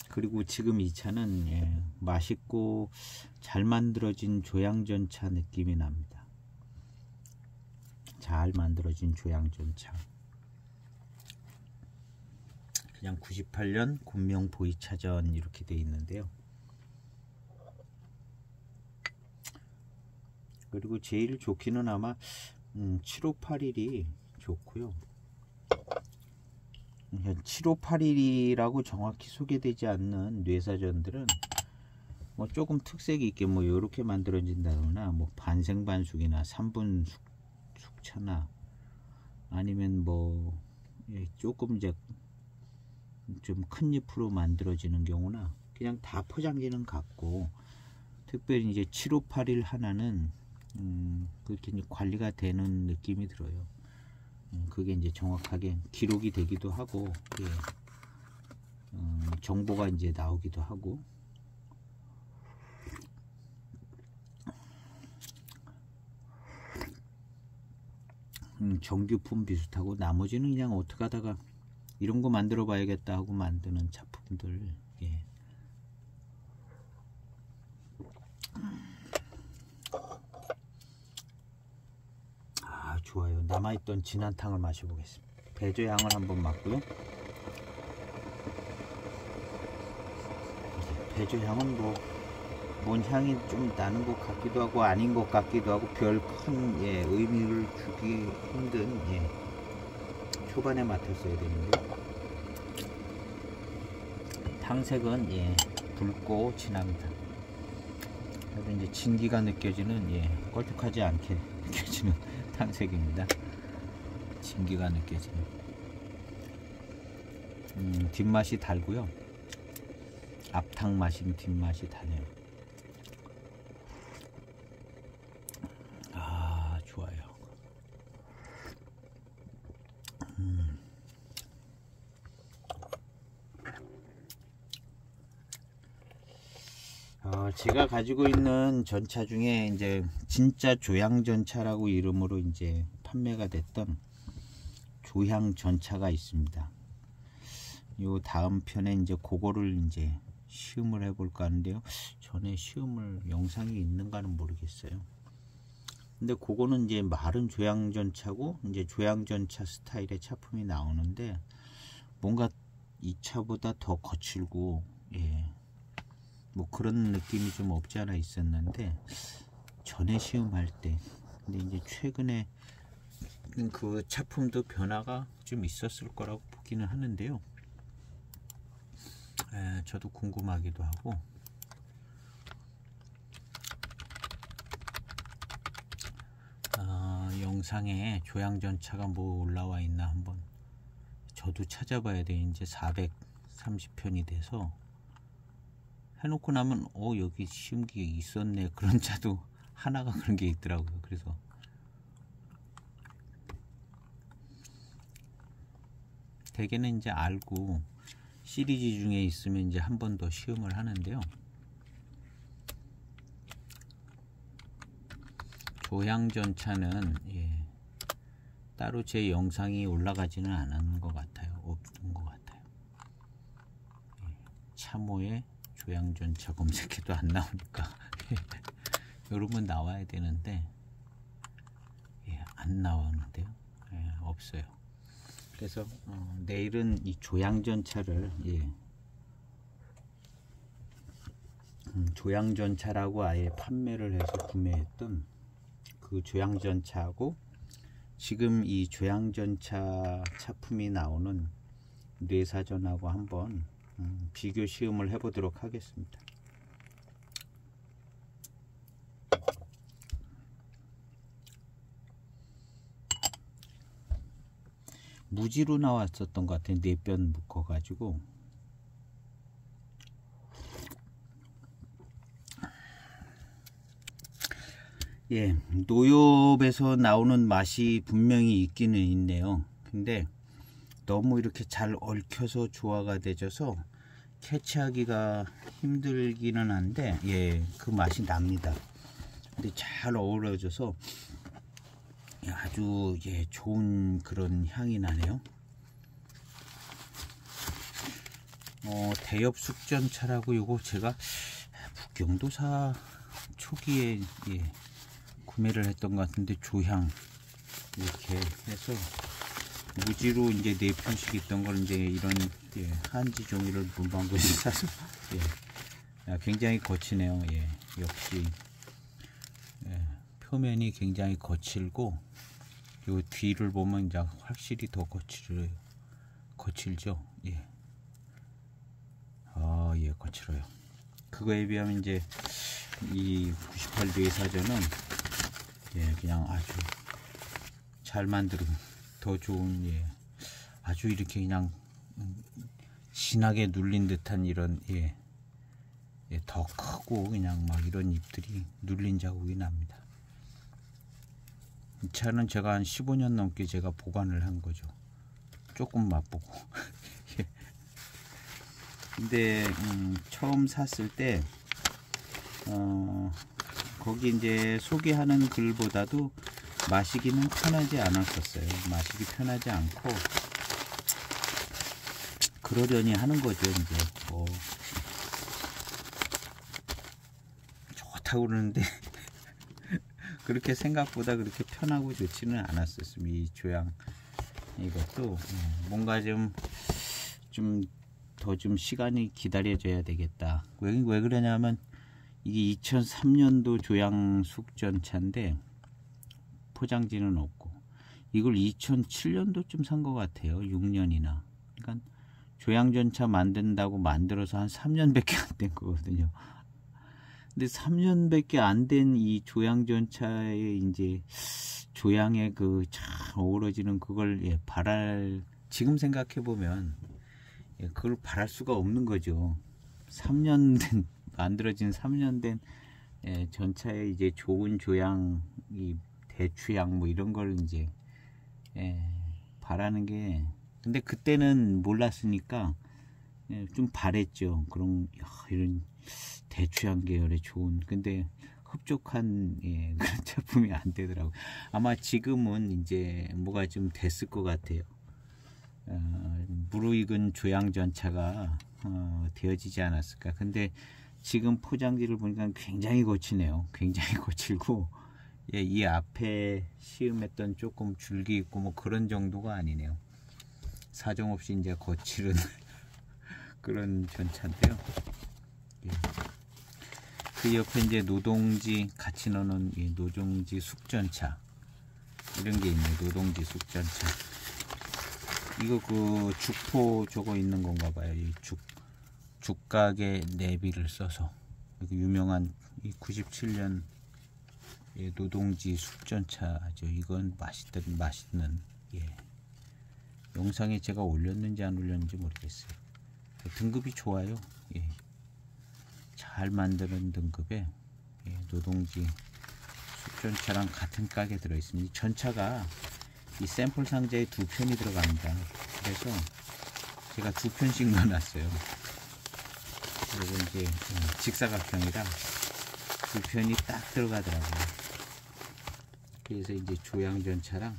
그리고 지금 이 차는 맛있고 잘 만들어진 조양전차 느낌이 납니다. 잘 만들어진 조양전차. 그냥 98년 곤명 보이차전 이렇게 돼 있는데요. 그리고 제일 좋기는 아마 7581이 좋고요. 7581이라고 정확히 소개되지 않는 뇌사전들은 뭐 조금 특색이 있게 뭐 이렇게 만들어진다거나 뭐 반생반숙이나 3분 숙차나 아니면 뭐 조금 이제 좀 큰 잎으로 만들어지는 경우나 그냥 다 포장지는 같고, 특별히 이제 7581 하나는 그렇게 이제 관리가 되는 느낌이 들어요. 그게 이제 정확하게 기록이 되기도 하고 정보가 이제 나오기도 하고. 정규품 비슷하고 나머지는 그냥 어떻게 하다가 이런 거 만들어 봐야겠다 하고 만드는 작품들. 아, 좋아요. 남아있던 진한 탕을 마셔보겠습니다. 배조향을 한번 맡고요. 배조향은 뭔 향이 좀 나는 것 같기도 하고 아닌 것 같기도 하고 별 큰 의미를 주기 힘든 초반에 맡았어야 되는데, 탕색은 붉고 진합니다. 그래서 이제 진기가 느껴지는 껄쭉하지 않게 느껴지는 탕색입니다. 진기가 느껴지는. 뒷맛이 달고요. 앞탕 마신 뒷맛이 달아요. 아, 좋아요. 제가 가지고 있는 전차 중에 이제 진짜 조양전차라고 이름으로 이제 판매가 됐던 조향 전차가 있습니다. 요 다음 편에 이제 그거를 이제 시음을 해볼까 하는데요. 전에 시음을 영상이 있는가는 모르겠어요. 근데 그거는 이제 마른 조향전차고 이제 조향전차 스타일의 차품이 나오는데 뭔가 이 차보다 더 거칠고 뭐 그런 느낌이 좀 없지 않아 있었는데 전에 시음할 때. 근데 이제 최근에 그 차품도 변화가 좀 있었을 거라고 보기는 하는데요. 저도 궁금하기도 하고. 영상에 조향전차가 뭐 올라와 있나 한번 저도 찾아봐야 돼. 이제 430편이 돼서 해놓고 나면 여기 시음기 있었네 그런 차도 하나가 그런 게 있더라고요. 그래서 대개는 이제 알고 시리즈 중에 있으면 이제 한 번 더 시음을 하는데요. 조향전차는 따로 제 영상이 올라가지는 않은 것 같아요. 없는 것 같아요. 참호에 조향전차 검색해도 안 나오니까 여러분 나와야 되는데 안 나오는데요. 없어요. 그래서 내일은 이 조향전차를 조향전차라고 아예 판매를 해서 구매했던 그 조향전차하고 지금 이 조향전차 차품이 나오는 뇌사전하고 한번 비교 시음을 해보도록 하겠습니다. 무지로 나왔었던 것 같아요. 4변 묶어가지고. 노엽에서 나오는 맛이 분명히 있기는 있네요. 근데 너무 이렇게 잘 얽혀서 조화가 되져서 캐치하기가 힘들기는 한데 그 맛이 납니다. 근데 잘 어우러져서 아주 좋은 그런 향이 나네요. 대엽 숙전차라고 요거 제가 북경도사 초기에 구매를 했던 것 같은데 조향 이렇게 해서 무지로 이제 4편씩 있던 걸 이제 이런 한지 종이를 문방구에서 사서 굉장히 거치네요. 역시 표면이 굉장히 거칠고 요 뒤를 보면 이제 확실히 더 거칠죠. 거칠어요. 그거에 비하면 이제 이 98 뇌사전은 그냥 아주 잘 만들은 더 좋은 아주 이렇게 그냥 진하게 눌린 듯한 이런 더 크고 그냥 막 이런 잎들이 눌린 자국이 납니다. 이 차는 제가 한 15년 넘게 제가 보관을 한 거죠. 조금 맛보고. 근데 처음 샀을 때 거기 이제 소개하는 글보다도 마시기는 편하지 않았었어요. 마시기 편하지 않고 그러려니 하는 거죠. 이제 좋다고 그러는데 그렇게 생각보다 그렇게 편하고 좋지는 않았었습니다. 이 조향 이것도 뭔가 좀 더 시간이 기다려져야 되겠다. 왜 그러냐면 이게 2003년도 조향 숙전차인데 포장지는 없고 이걸 2007년도쯤 산 것 같아요. 6년이나. 그러니까 조향전차 만든다고 만들어서 한 3년밖에 안 된 거거든요. 근데 3년밖에 안 된 이 조향전차에 이제 조향의 그 잘 어우러지는 그걸 지금 생각해 보면 그걸 바랄 수가 없는 거죠. 3년 된 만들어진 3년 된 전차에 이제 좋은 조향, 이 대추향 뭐 이런 걸 이제 바라는 게 근데 그때는 몰랐으니까 좀 바랬죠. 그런 이런 대추향 계열의 좋은 근데 흡족한 그런 제품이 안 되더라고요. 아마 지금은 이제 뭐가 좀 됐을 것 같아요. 무르익은 조향전차가 되어지지 않았을까. 근데 지금 포장지를 보니까 굉장히 거치네요. 굉장히 거칠고, 이 앞에 시음했던 조금 줄기 있고 뭐 그런 정도가 아니네요. 사정없이 이제 거칠은 그런 전차인데요. 그 옆에 이제 노동지 같이 넣는 노동지 숙전차 이런 게 있네. 노동지 숙전차. 이거 그 죽포 저거 있는 건가 봐요. 이 죽가게 내비를 써서 유명한 이 97년 노동지 숙전차죠. 이건 맛있는 영상에 제가 올렸는지 안 올렸는지 모르겠어요. 등급이 좋아요. 잘 만드는 등급의 노동지 숙전차랑 같은 가게 들어있습니다. 이 전차가 이 샘플 상자에 2편이 들어갑니다. 그래서 제가 2편씩 넣어놨어요. 그리고 이제 직사각형이라 2편이 딱 들어가더라고요. 그래서 이제 조향전차랑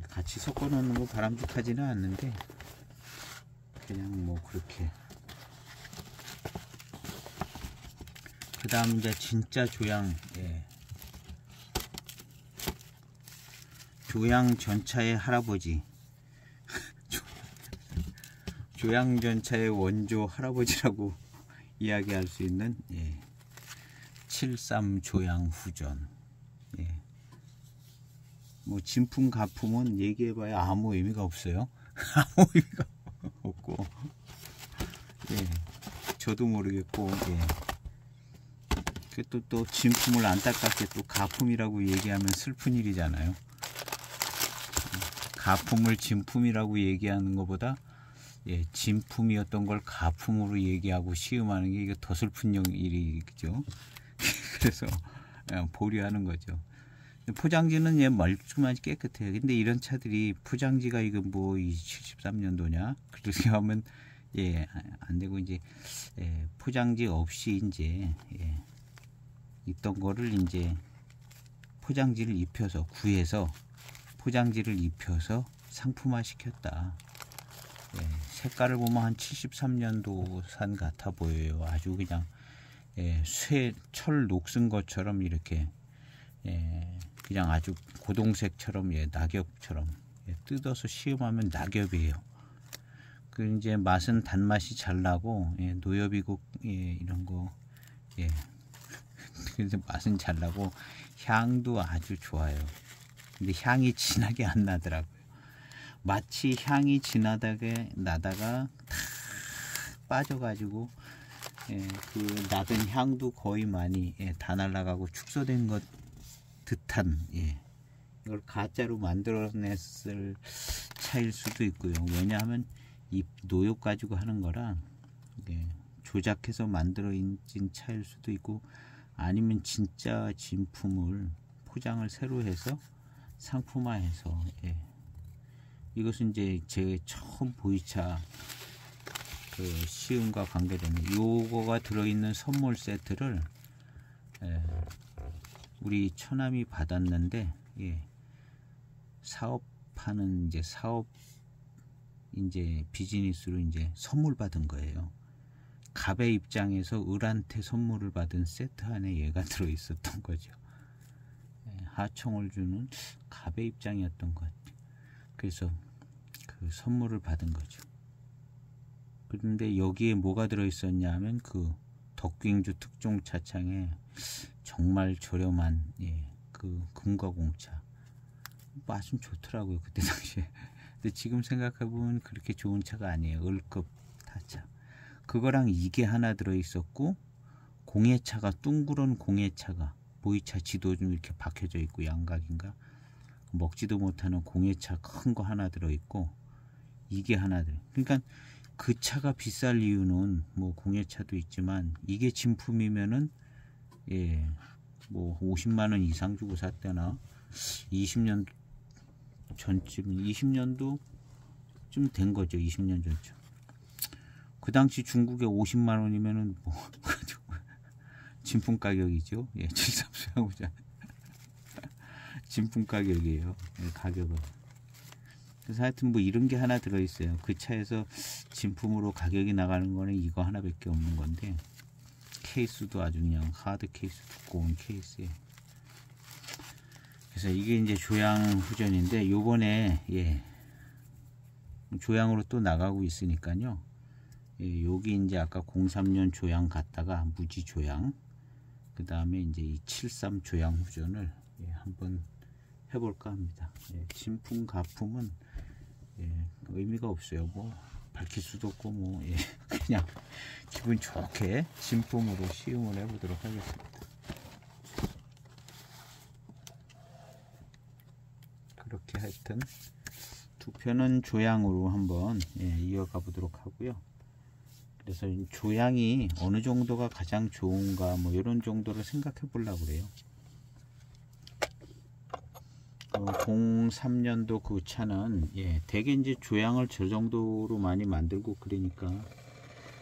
같이 섞어 놓는 거 바람직하지는 않는데 그냥 뭐 그렇게. 그 다음 이제 진짜 조향, 조향전차의 할아버지 조향전차의 원조 할아버지라고 이야기할 수 있는 73 조향후전. 뭐 진품 가품은 얘기해봐야 아무 의미가 없어요. 아무 의미가 없고, 저도 모르겠고, 또 진품을 안타깝게 또 가품이라고 얘기하면 슬픈 일이잖아요. 가품을 진품이라고 얘기하는 것보다 진품이었던 걸 가품으로 얘기하고 시음하는 게 이게 더 슬픈 일이죠. 그래서 보류하는 거죠. 포장지는 멀쩡하지 깨끗해요. 근데 이런 차들이 포장지가 이거 뭐 73년도냐 그렇게 하면 안 되고 이제 포장지 없이 이제 있던 거를 이제 포장지를 입혀서 구해서 포장지를 입혀서 상품화 시켰다. 색깔을 보면 한 73년도산 같아 보여요. 아주 그냥 철 녹슨 것처럼 이렇게 그냥 아주 고동색처럼 낙엽처럼 뜯어서 시음하면 낙엽이에요. 그 이제 맛은 단맛이 잘 나고 노엽이고 이런 거 그래서 맛은 잘 나고 향도 아주 좋아요. 근데 향이 진하게 안 나더라고요. 마치 향이 진하게 나다가 탁 빠져가지고 그 나던 향도 거의 많이 다 날아가고 축소된 것 듯한 이걸 가짜로 만들어냈을 차일 수도 있고요. 왜냐하면 이 노엽 가지고 하는 거랑 조작해서 만들어진 차일 수도 있고, 아니면 진짜 진품을 포장을 새로 해서 상품화해서 이것은 이제 제 처음 보이차 그 시음과 관계되는 요거가 들어있는 선물 세트를 우리 처남이 받았는데 사업하는 이제 사업 이제 비즈니스로 이제 선물 받은 거예요. 갑의 입장에서 을한테 선물을 받은 세트 안에 얘가 들어 있었던 거죠. 하청을 주는 갑의 입장이었던 것 같아요. 그래서 그 선물을 받은 거죠. 그런데 여기에 뭐가 들어 있었냐면 그 덕빙주 특종 차창에 정말 저렴한 그 금과 공차. 맛은 좋더라고요 그때 당시에. 근데 지금 생각해보면 그렇게 좋은 차가 아니에요. 을급 타차. 그거랑 이게 하나 들어 있었고, 공예차가 둥그런 공예차가 보이차 지도 좀 이렇게 박혀져 있고, 양각인가 먹지도 못하는 공예차 큰 거 하나 들어 있고, 이게 하나 들어. 그러니까 그 차가 비쌀 이유는 뭐 공예차도 있지만 이게 진품이면은 뭐 50만 원 이상 주고 샀대나 20년 전쯤 20년도 좀 된 거죠. 20년 전쯤. 그 당시 중국에 50만 원이면은 뭐 진품 가격이죠. 예, 73 소양우전 진품 가격이에요. 예, 가격은. 그래서 하여튼 뭐 이런 게 하나 들어있어요. 그 차에서 진품으로 가격이 나가는 거는 이거 하나밖에 없는 건데, 케이스도 아주 그냥 하드 케이스, 두꺼운 케이스에. 그래서 이게 이제 조양 후전인데, 요번에 예, 조양으로 또 나가고 있으니까요. 예, 여기 이제 아까 03년 조양 갔다가 무지 조양, 그 다음에 이제 이 73 조양 후전을 예, 한번 해볼까 합니다. 예, 진품 가품은 예, 의미가 없어요. 뭐 밝힐 수도 없고 뭐 예, 그냥 기분 좋게 진품으로 시음을 해보도록 하겠습니다. 그렇게 하여튼 두 편은 조양으로 한번 예, 이어가 보도록 하고요. 그래서 조양이 어느 정도가 가장 좋은가 뭐 이런 정도를 생각해 보려고 그래요. 03년도 그 차는 예, 대개 이제 조양을 저 정도로 많이 만들고 그러니까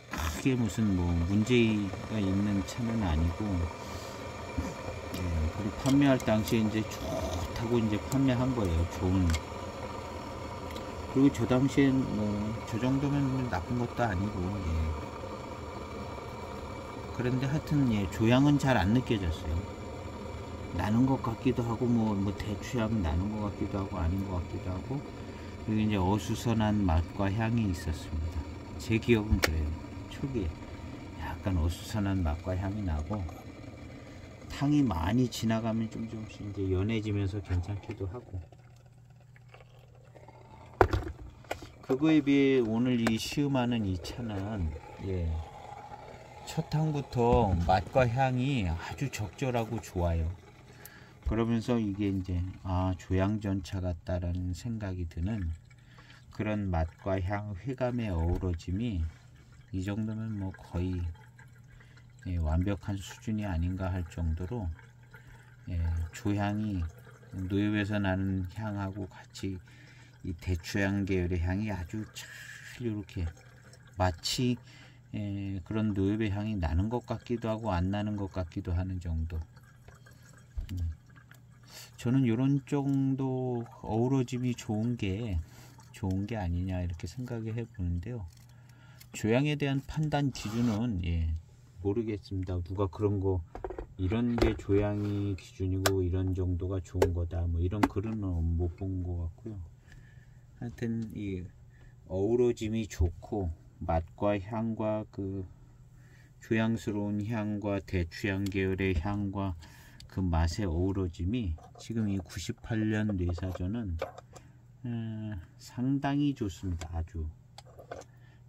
크게 무슨 뭐 문제가 있는 차는 아니고, 예, 그리고 판매할 당시에 이제 좋다고 이제 판매한 거예요. 좋은. 그리고 저 당시엔 뭐 저 정도면 나쁜 것도 아니고, 예. 그런데 하여튼 예, 조양은 잘 안 느껴졌어요. 나는 것 같기도 하고 뭐 대추향 나는 것 같기도 하고 아닌 것 같기도 하고, 그리고 이제 어수선한 맛과 향이 있었습니다. 제 기억은 그래요. 초기에 약간 어수선한 맛과 향이 나고, 탕이 많이 지나가면 좀 조금씩 이제 연해지면서 괜찮기도 하고, 그거에 비해 오늘 이 시음하는 이 차는 예, 첫 탕부터 맛과 향이 아주 적절하고 좋아요. 그러면서 이게 이제 조양전차 같다라는 생각이 드는 그런 맛과 향, 휘감의 어우러짐이 이 정도면 뭐 거의 예, 완벽한 수준이 아닌가 할 정도로 예, 조향이 노엽에서 나는 향하고 같이 이 대추향 계열의 향이 아주 잘 이렇게 마치 예, 그런 노엽의 향이 나는 것 같기도 하고 안 나는 것 같기도 하는 정도. 저는 이런 정도 어우러짐이 좋은 게 아니냐 이렇게 생각을 해보는데요. 조양에 대한 판단 기준은 예, 모르겠습니다. 누가 그런 거 이런 게 조양이 기준이고 이런 정도가 좋은 거다 뭐 이런 글은 못 본 것 같고요. 하여튼 이 어우러짐이 좋고 맛과 향과 그 조양스러운 향과 대추향 계열의 향과 그 맛의 어우러짐이 지금 이 98년 뇌사전은 상당히 좋습니다. 아주.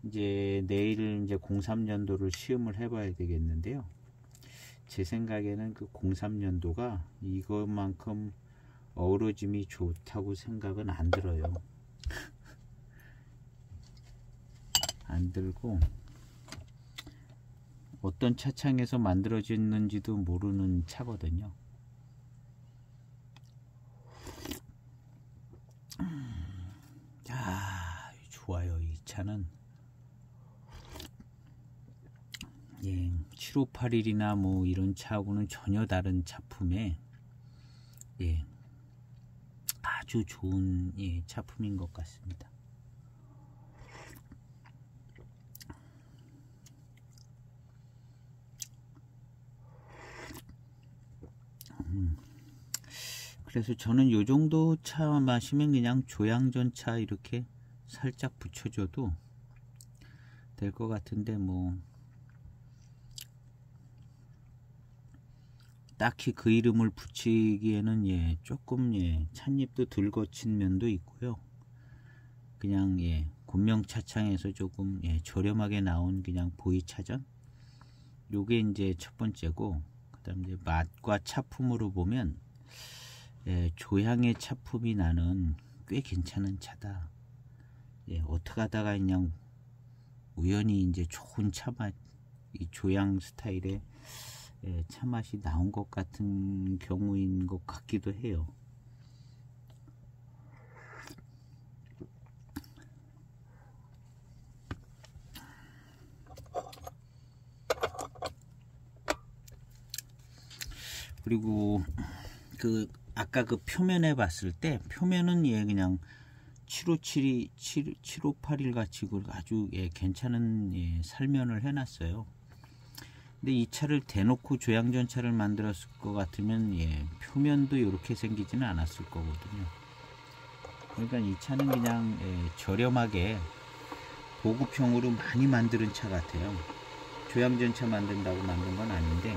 이제 내일 이제 03년도를 시음을 해봐야 되겠는데요. 제 생각에는 그 03년도가 이것만큼 어우러짐이 좋다고 생각은 안 들어요. 안 들고 어떤 차창에서 만들어졌는지도 모르는 차거든요. 좋아요. 이 차는 예, 7581이나 뭐 이런 차하고는 전혀 다른 차품에 예, 아주 좋은 예, 차품인 것 같습니다. 그래서 저는 요 정도 차 마시면 그냥 조양전차 이렇게 살짝 붙여줘도 될 것 같은데, 뭐 딱히 그 이름을 붙이기에는 예, 조금 예, 찻잎도 덜 거친 면도 있고요. 그냥 예, 곤명차창에서 조금 예, 저렴하게 나온 그냥 보이차전, 요게 이제 첫 번째고, 그 다음 이제 맛과 차품으로 보면 예, 조향의 차품이 나는 꽤 괜찮은 차다. 예, 어떻게 하다가 그냥 우연히 이제 좋은 차맛, 이 조향 스타일의 예, 차맛이 나온 것 같은 경우인 것 같기도 해요. 그리고 그 아까 그 표면에 봤을 때 표면은 예 그냥 757이 7581 같이 아주 예 괜찮은 예 살면을 해놨어요. 근데 이 차를 대놓고 조향전차를 만들었을 것 같으면 예 표면도 이렇게 생기지는 않았을 거거든요. 그러니까 이 차는 그냥 예, 저렴하게 보급형으로 많이 만드는 차 같아요. 조향전차 만든다고 만든 건 아닌데,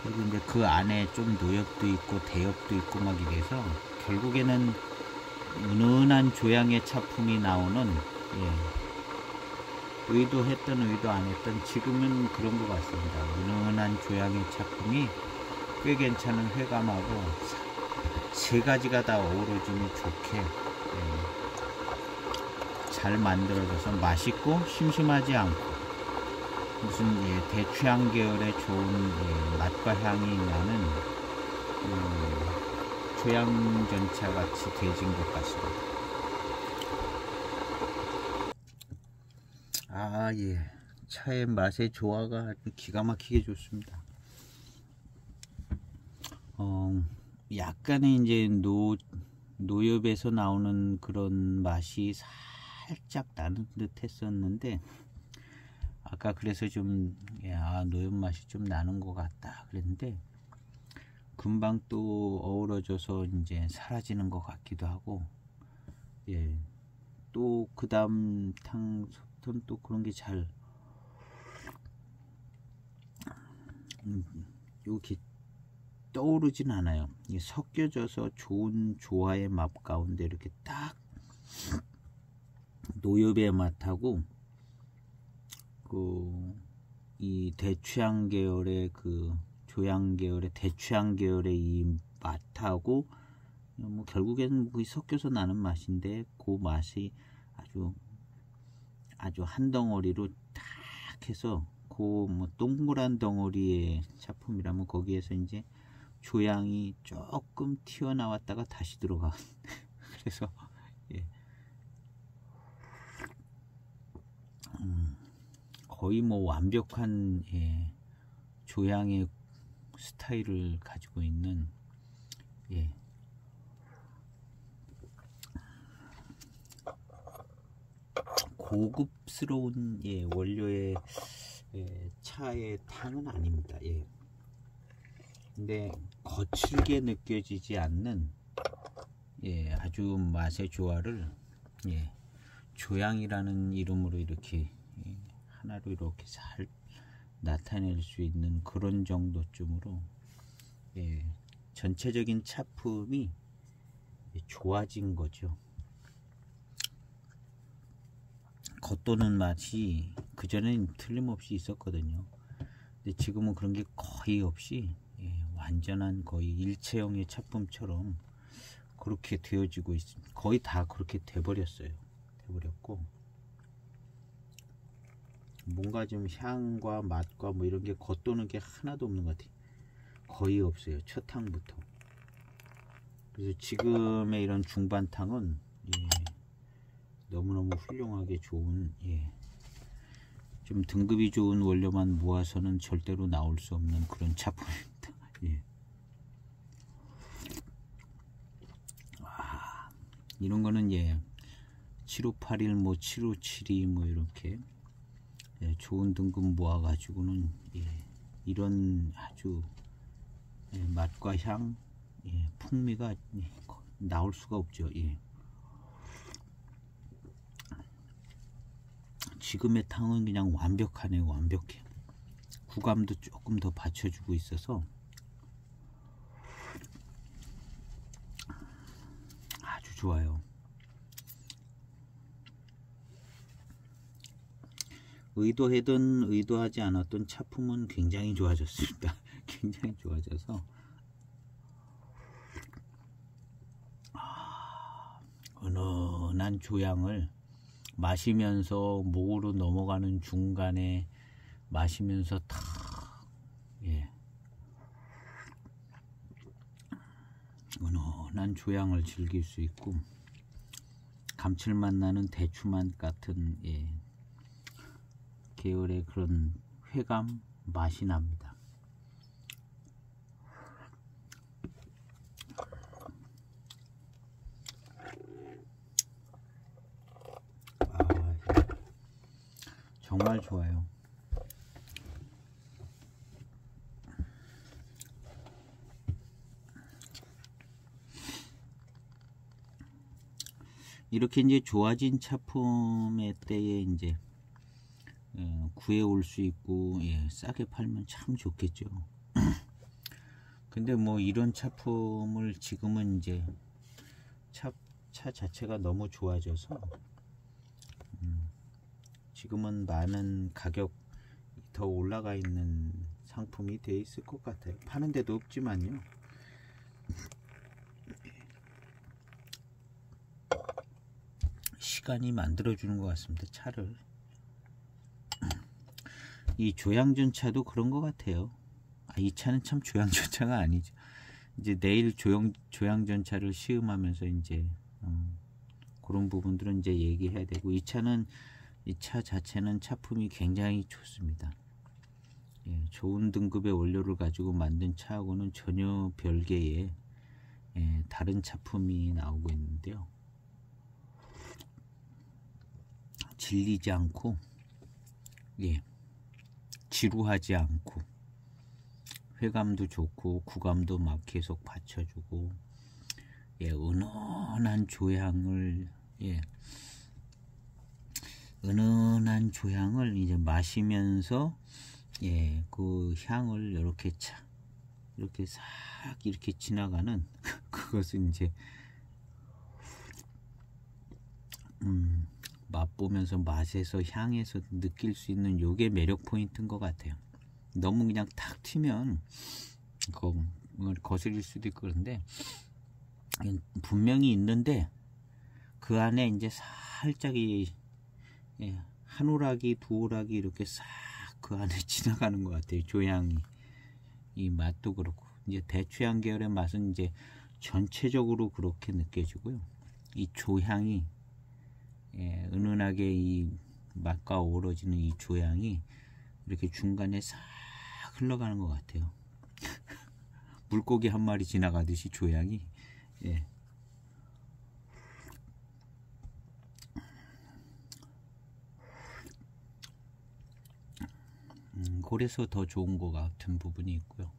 그리고 이제 그 안에 좀 노엽도 있고 대엽도 있고 막 이래서 결국에는 은은한 조향의 차품이 나오는 예, 의도했던 의도 안 했던 지금은 그런 것 같습니다. 은은한 조향의 작품이 꽤 괜찮은 회감하고 세 가지가 다 어우러짐이 좋게 잘 만들어져서 맛있고 심심하지 않고 무슨 예, 대추향 계열의 좋은 예, 맛과 향이 나는 조향전차 같이 되진 것 같습니다. 아, 예. 차의 맛의 조화가 기가 막히게 좋습니다. 약간의 이제 노엽에서 나오는 그런 맛이 살짝 나는 듯 했었는데, 아까 그래서 좀, 야, 노엽 맛이 좀 나는 것 같다 그랬는데, 금방 또 어우러져서 이제 사라지는 것 같기도 하고, 예. 또 그 다음 탕부터는 또 그런 게 잘 이렇게 떠오르진 않아요. 이게 섞여져서 좋은 조화의 맛 가운데 이렇게 딱 노엽의 맛하고 이 대추향 계열의 그 조향 계열의 대추향 계열의 이 맛하고 뭐 결국에는 거의 섞여서 나는 맛인데 그 맛이 아주 한 덩어리로 딱 해서 그 뭐 동그란 덩어리의 작품이라면 거기에서 이제 조향이 조금 튀어나왔다가 다시 들어가. 그래서 예. 거의 뭐 완벽한 예. 조향의 스타일을 가지고 있는 예. 고급스러운 예, 원료의 예, 차의 탕은 아닙니다. 예. 근데 거칠게 느껴지지 않는 예, 아주 맛의 조화를 예, 조향이라는 이름으로 이렇게 예, 하나로 이렇게 잘 나타낼 수 있는 그런 정도쯤으로 예, 전체적인 차품이 좋아진 거죠. 겉도는 맛이 그전엔 틀림없이 있었거든요. 근데 지금은 그런 게 거의 없이 예, 완전한 거의 일체형의 차품처럼 그렇게 되어지고 있습니다. 거의 다 그렇게 돼버렸어요. 돼버렸고 뭔가 좀 향과 맛과 뭐 이런 게 겉도는 게 하나도 없는 것 같아요. 거의 없어요. 첫 탕부터. 그래서 지금의 이런 중반탕은 예, 너무너무 훌륭하게 좋은 예, 좀 등급이 좋은 원료만 모아서는 절대로 나올 수 없는 그런 차품입니다. 예. 이런 거는 예 7581 뭐 7572 뭐 이렇게 예, 좋은 등급 모아 가지고는 예, 이런 아주 예, 맛과 향 예, 풍미가 예, 나올 수가 없죠. 예. 지금의 탕은 그냥 완벽하네요. 완벽해. 구감도 조금 더 받쳐주고 있어서 아주 좋아요. 의도하든 의도하지 않았던 차품은 굉장히 좋아졌습니다. 굉장히 좋아져서 은은한 조향을 마시면서 목으로 넘어가는 중간에 마시면서 탁 예. 은은한 조향을 즐길 수 있고 감칠맛 나는 대추맛 같은 예. 계열의 그런 회감 맛이 납니다. 정말 좋아요. 이렇게 이제 좋아진 차품의 때에 이제 구해올 수 있고, 예, 싸게 팔면 참 좋겠죠. 근데 뭐 이런 차품을 지금은 이제 차 자체가 너무 좋아져서 지금은 많은 가격 더 올라가 있는 상품이 돼 있을 것 같아요. 파는 데도 없지만요. 시간이 만들어주는 것 같습니다. 차를. 이 조향전차도 그런 것 같아요. 이 차는 참 조향전차가 아니죠. 이제 내일 조향전차를 시음하면서 이제 그런 부분들은 이제 얘기해야 되고, 이 차 자체는 차품이 굉장히 좋습니다. 예, 좋은 등급의 원료를 가지고 만든 차하고는 전혀 별개의 다른 차품이 나오고 있는데요. 질리지 않고, 예, 지루하지 않고, 회감도 좋고 구감도 막 계속 받쳐주고, 예, 은은한 조향을, 예, 은은한 조향을 이제 마시면서, 예, 그 향을 이렇게 싹 이렇게 지나가는 그것은 이제 맛보면서 맛에서 향에서 느낄 수 있는 요게 매력 포인트인 것 같아요. 너무 그냥 탁 튀면 거슬릴 수도 있고, 그런데 분명히 있는데 그 안에 이제 살짝 한 오락이 두 오락이 이렇게 싹 그 안에 지나가는 것 같아요. 조향이. 이 맛도 그렇고, 이제 대추향 계열의 맛은 이제 전체적으로 그렇게 느껴지고요. 이 조향이, 예, 은은하게 이 맛과 어우러지는 이 조향이 이렇게 중간에 싹 흘러가는 것 같아요. 물고기 한 마리 지나가듯이 조향이, 예. 그래서 더 좋은 것 같은 부분이 있고요.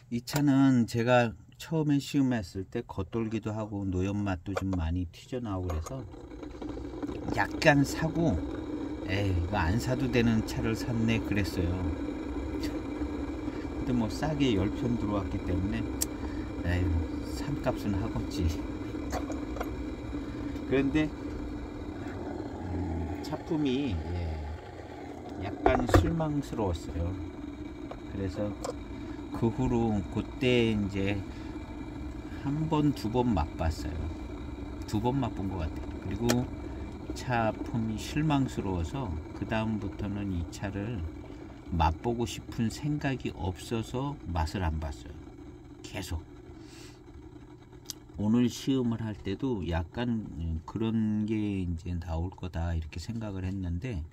이 차는 제가 처음에 시음했을 때 겉돌기도 하고 노연맛도 좀 많이 튀져나오고 그래서 약간 사고, 이거 안 사도 되는 차를 샀네 그랬어요. 근데 뭐 싸게 10편 들어왔기 때문에 산값은 하겠지. 그런데 차품이, 약간 실망스러웠어요. 그래서 그 후로 그때 이제 한 번, 두 번 맛봤어요. 두 번 맛본 것 같아요. 그리고 차품이 실망스러워서 그 다음부터는 이 차를 맛보고 싶은 생각이 없어서 맛을 안 봤어요. 계속. 오늘 시음을 할 때도 약간 그런 게 이제 나올 거다 이렇게 생각을 했는데,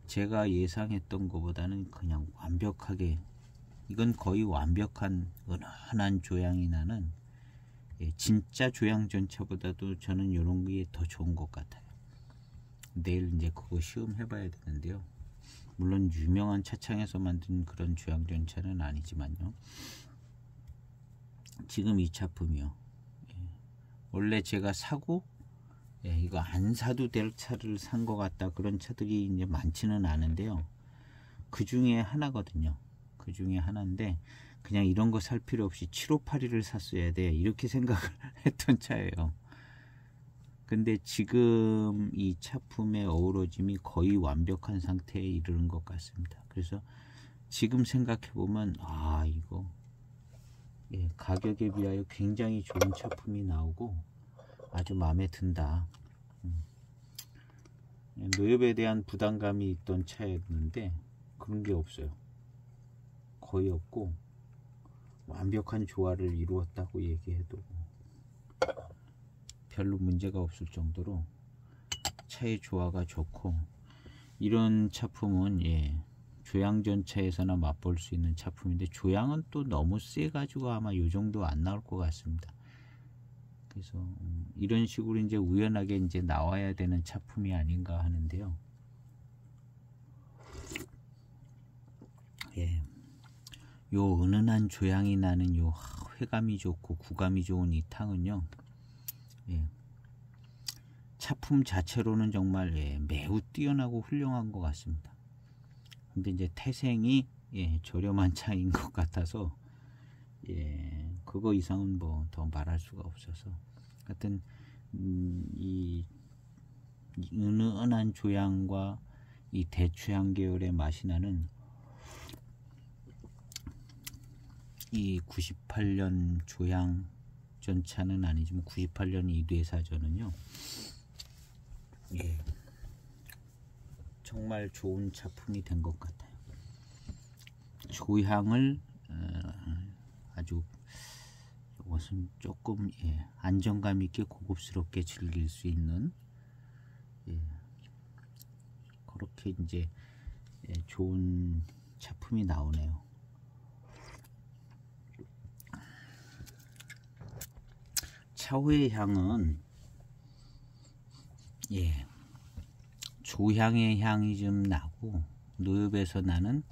제가 예상했던 것보다는 그냥 완벽하게, 이건 거의 완벽한 은은한 조향이 나는, 진짜 조향전차보다도 저는 이런 게 더 좋은 것 같아요. 내일 이제 그거 시음해 봐야 되는데요. 물론 유명한 차창에서 만든 그런 조향전차는 아니지만요. 지금 이 차품이요. 원래 제가 사고, 이거 안 사도 될 차를 산 것 같다, 그런 차들이 이제 많지는 않은데요. 그 중에 하나거든요. 그 중에 하나인데, 그냥 이런 거 살 필요 없이 7582를 샀어야 돼, 이렇게 생각을 했던 차예요. 근데 지금 이 차품의 어우러짐이 거의 완벽한 상태에 이르는 것 같습니다. 그래서 지금 생각해보면, 이거, 가격에 비하여 굉장히 좋은 차품이 나오고 아주 마음에 든다. 노엽에 대한 부담감이 있던 차였는데 그런 게 없어요. 거의 없고 완벽한 조화를 이루었다고 얘기해도 별로 문제가 없을 정도로 차의 조화가 좋고, 이런 차품은 조양전차에서나 맛볼 수 있는 차품인데, 조양은 또 너무 세가지고 아마 요 정도 안 나올 것 같습니다. 그래서 이런 식으로 이제 우연하게 이제 나와야 되는 차품이 아닌가 하는데요. 예, 요 은은한 조향이 나는 요 회감이 좋고 구감이 좋은 이 탕은요, 예, 차품 자체로는 정말 매우 뛰어나고 훌륭한 것 같습니다. 근데 이제 태생이 저렴한 차인 것 같아서 그거 이상은 뭐 더 말할 수가 없어서, 하여튼 이 은은한 조향과 이 대추향 계열의 맛이 나는 이 98년 조향 전차는 아니지만 98년 이뇌사전은요, 정말 좋은 작품이 된 것 같아요. 조향을 아주 이것은 조금 안정감 있게 고급스럽게 즐길 수 있는 그렇게 이제 좋은 작품이 나오네요. 차후의 향은 조향의 향이 좀 나고, 노엽에서 나는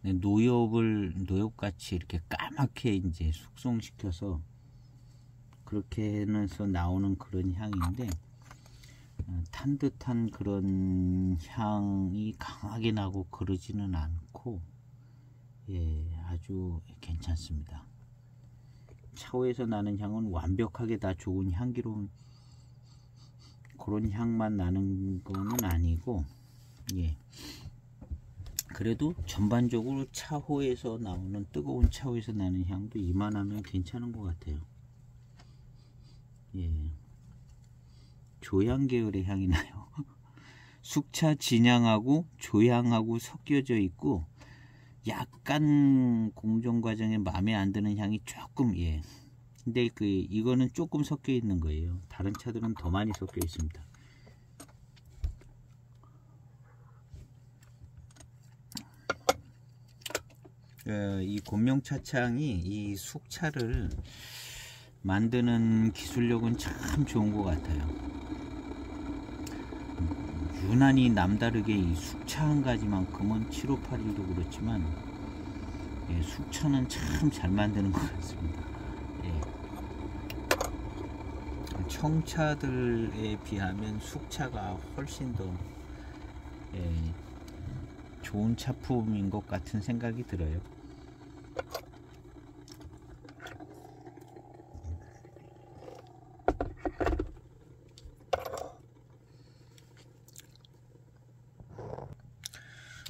노엽같이 이렇게 까맣게 이제 숙성시켜서 그렇게 해서 나오는 그런 향인데, 탄 듯한 그런 향이 강하게 나고 그러지는 않고 아주 괜찮습니다. 차후에서 나는 향은 완벽하게 다 좋은 향기로운 그런 향만 나는 거는 아니고, 그래도 전반적으로 차후에서 나오는, 뜨거운 차후에서 나는 향도 이만하면 괜찮은 것 같아요. 조향 계열의 향이 나요. 숙차 진향하고 조향하고 섞여져 있고, 약간 공정 과정에 마음에 안 드는 향이 조금, 근데 이거는 조금 섞여 있는 거예요. 다른 차들은 더 많이 섞여 있습니다. 이 곤명차창이 이 숙차를 만드는 기술력은 참 좋은 것 같아요. 유난히 남다르게 이 숙차 한 가지만큼은 7581도 그렇지만 숙차는 참 잘 만드는 것 같습니다. 청차들에 비하면 숙차가 훨씬 더 좋은 차품인 것 같은 생각이 들어요.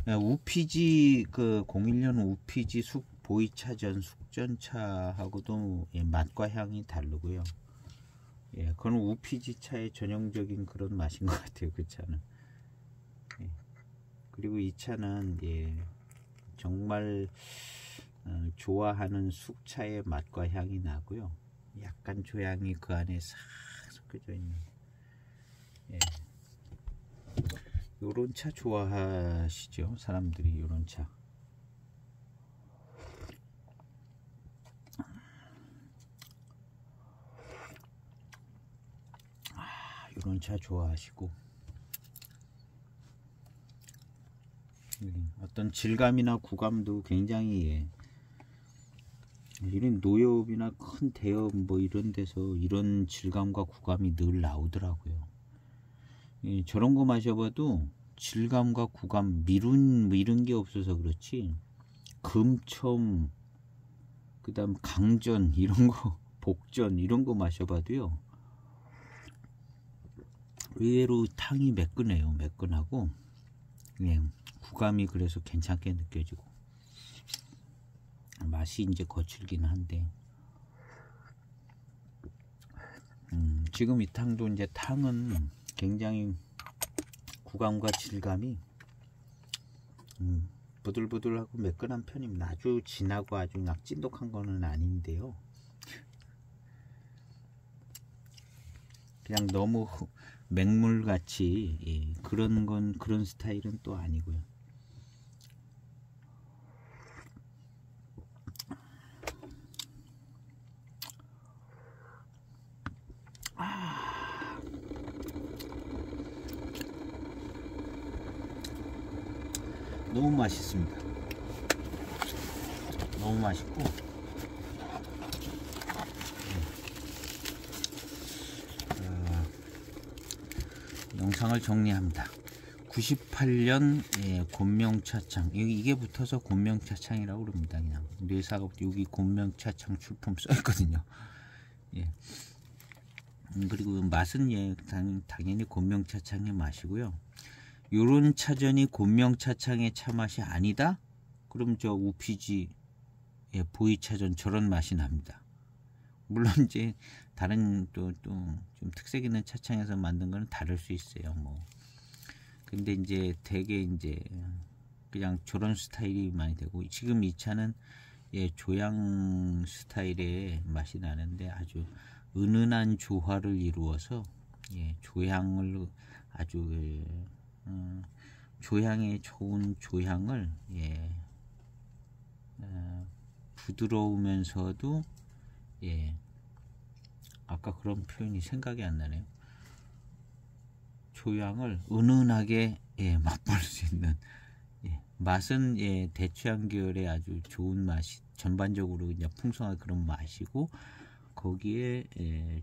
우피지 01년 우피지 보이차전 숙전차하고도 맛과 향이 다르고요. 그건 우피지 차의 전형적인 그런 맛인 것 같아요. 그 차는. 그리고 이 차는 정말 좋아하는 숙차의 맛과 향이 나고요. 약간 조향이 그 안에 싹 섞여져 있는. 요런 차 좋아하시죠? 사람들이 요런 차. 요런 차 좋아하시고, 어떤 질감이나 구감도 굉장히 이런 노엽이나 큰 대엽 뭐 이런 데서 이런 질감과 구감이 늘 나오더라고요. 저런 거 마셔봐도 질감과 구감, 미룬 뭐 이런 게 없어서 그렇지, 금첨, 그 다음 강전 이런 거, 복전 이런 거 마셔봐도요, 의외로 탕이 매끈해요. 매끈하고 구감이 그래서 괜찮게 느껴지고, 맛이 이제 거칠긴 한데, 지금 이 탕도 이제 탕은 굉장히 구감과 질감이 부들부들하고 매끈한 편입니다. 아주 진하고 아주 막 찐득한 거는 아닌데요. 그냥 너무 맹물같이 그런 스타일은 또 아니고요. 너무 맛있습니다. 너무 맛있고 영상을 정리합니다. 98년 곤명차창, 이게 붙어서 곤명차창이라고 그럽니다. 그냥 뇌사가 여기 곤명차창 출품 써있거든요. 예. 그리고 맛은 당연히 곤명차창의 맛이고요. 요런 차전이 곤명차창의 차맛이 아니다? 그럼 저 우피지 보이차전 저런 맛이 납니다. 물론 이제 다른 또 좀 특색 있는 차창에서 만든 거는 다를 수 있어요. 뭐 근데 이제 되게 이제 그냥 저런 스타일이 많이 되고, 지금 이 차는 조향 스타일의 맛이 나는데 아주 은은한 조화를 이루어서 조향을 아주 조향에 좋은 조향을 부드러우면서도 아까 그런 표현이 생각이 안 나네요. 조향을 은은하게 맛볼 수 있는 맛은 대추향 계열의 아주 좋은 맛이 전반적으로 그냥 풍성한 그런 맛이고, 거기에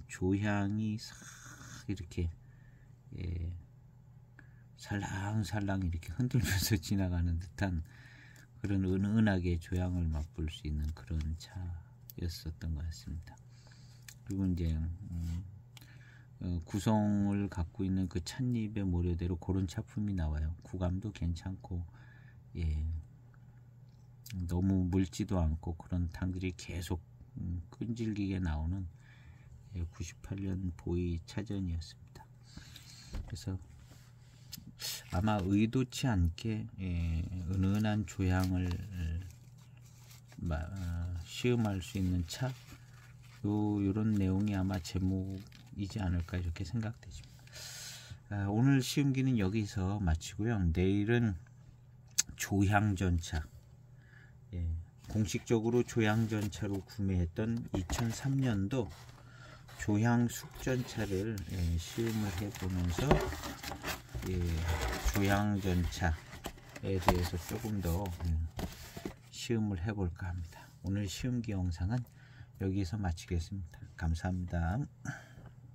조향이 싹 이렇게 살랑살랑 이렇게 흔들면서 지나가는 듯한 그런 은은하게 조향을 맛볼 수 있는 그런 차였었던 것 같습니다. 그리고 이제 구성을 갖고 있는 그 찻잎의 모래대로 그런 차품이 나와요. 구감도 괜찮고 너무 묽지도 않고 그런 당들이 계속 끈질기게 나오는 98년 보이 차전이었습니다. 그래서 아마 의도치 않게 은은한 조향을 시음할 수 있는 차, 요런 내용이 아마 제목이지 않을까 이렇게 생각되십니다. 오늘 시음기는 여기서 마치고요. 내일은 조향전차, 공식적으로 조향전차로 구매했던 2003년도 조향 숙전차를 시음을 해보면서 조향전차에 대해서 조금 더 시음을 해볼까 합니다. 오늘 시음기 영상은 여기서 마치겠습니다. 감사합니다.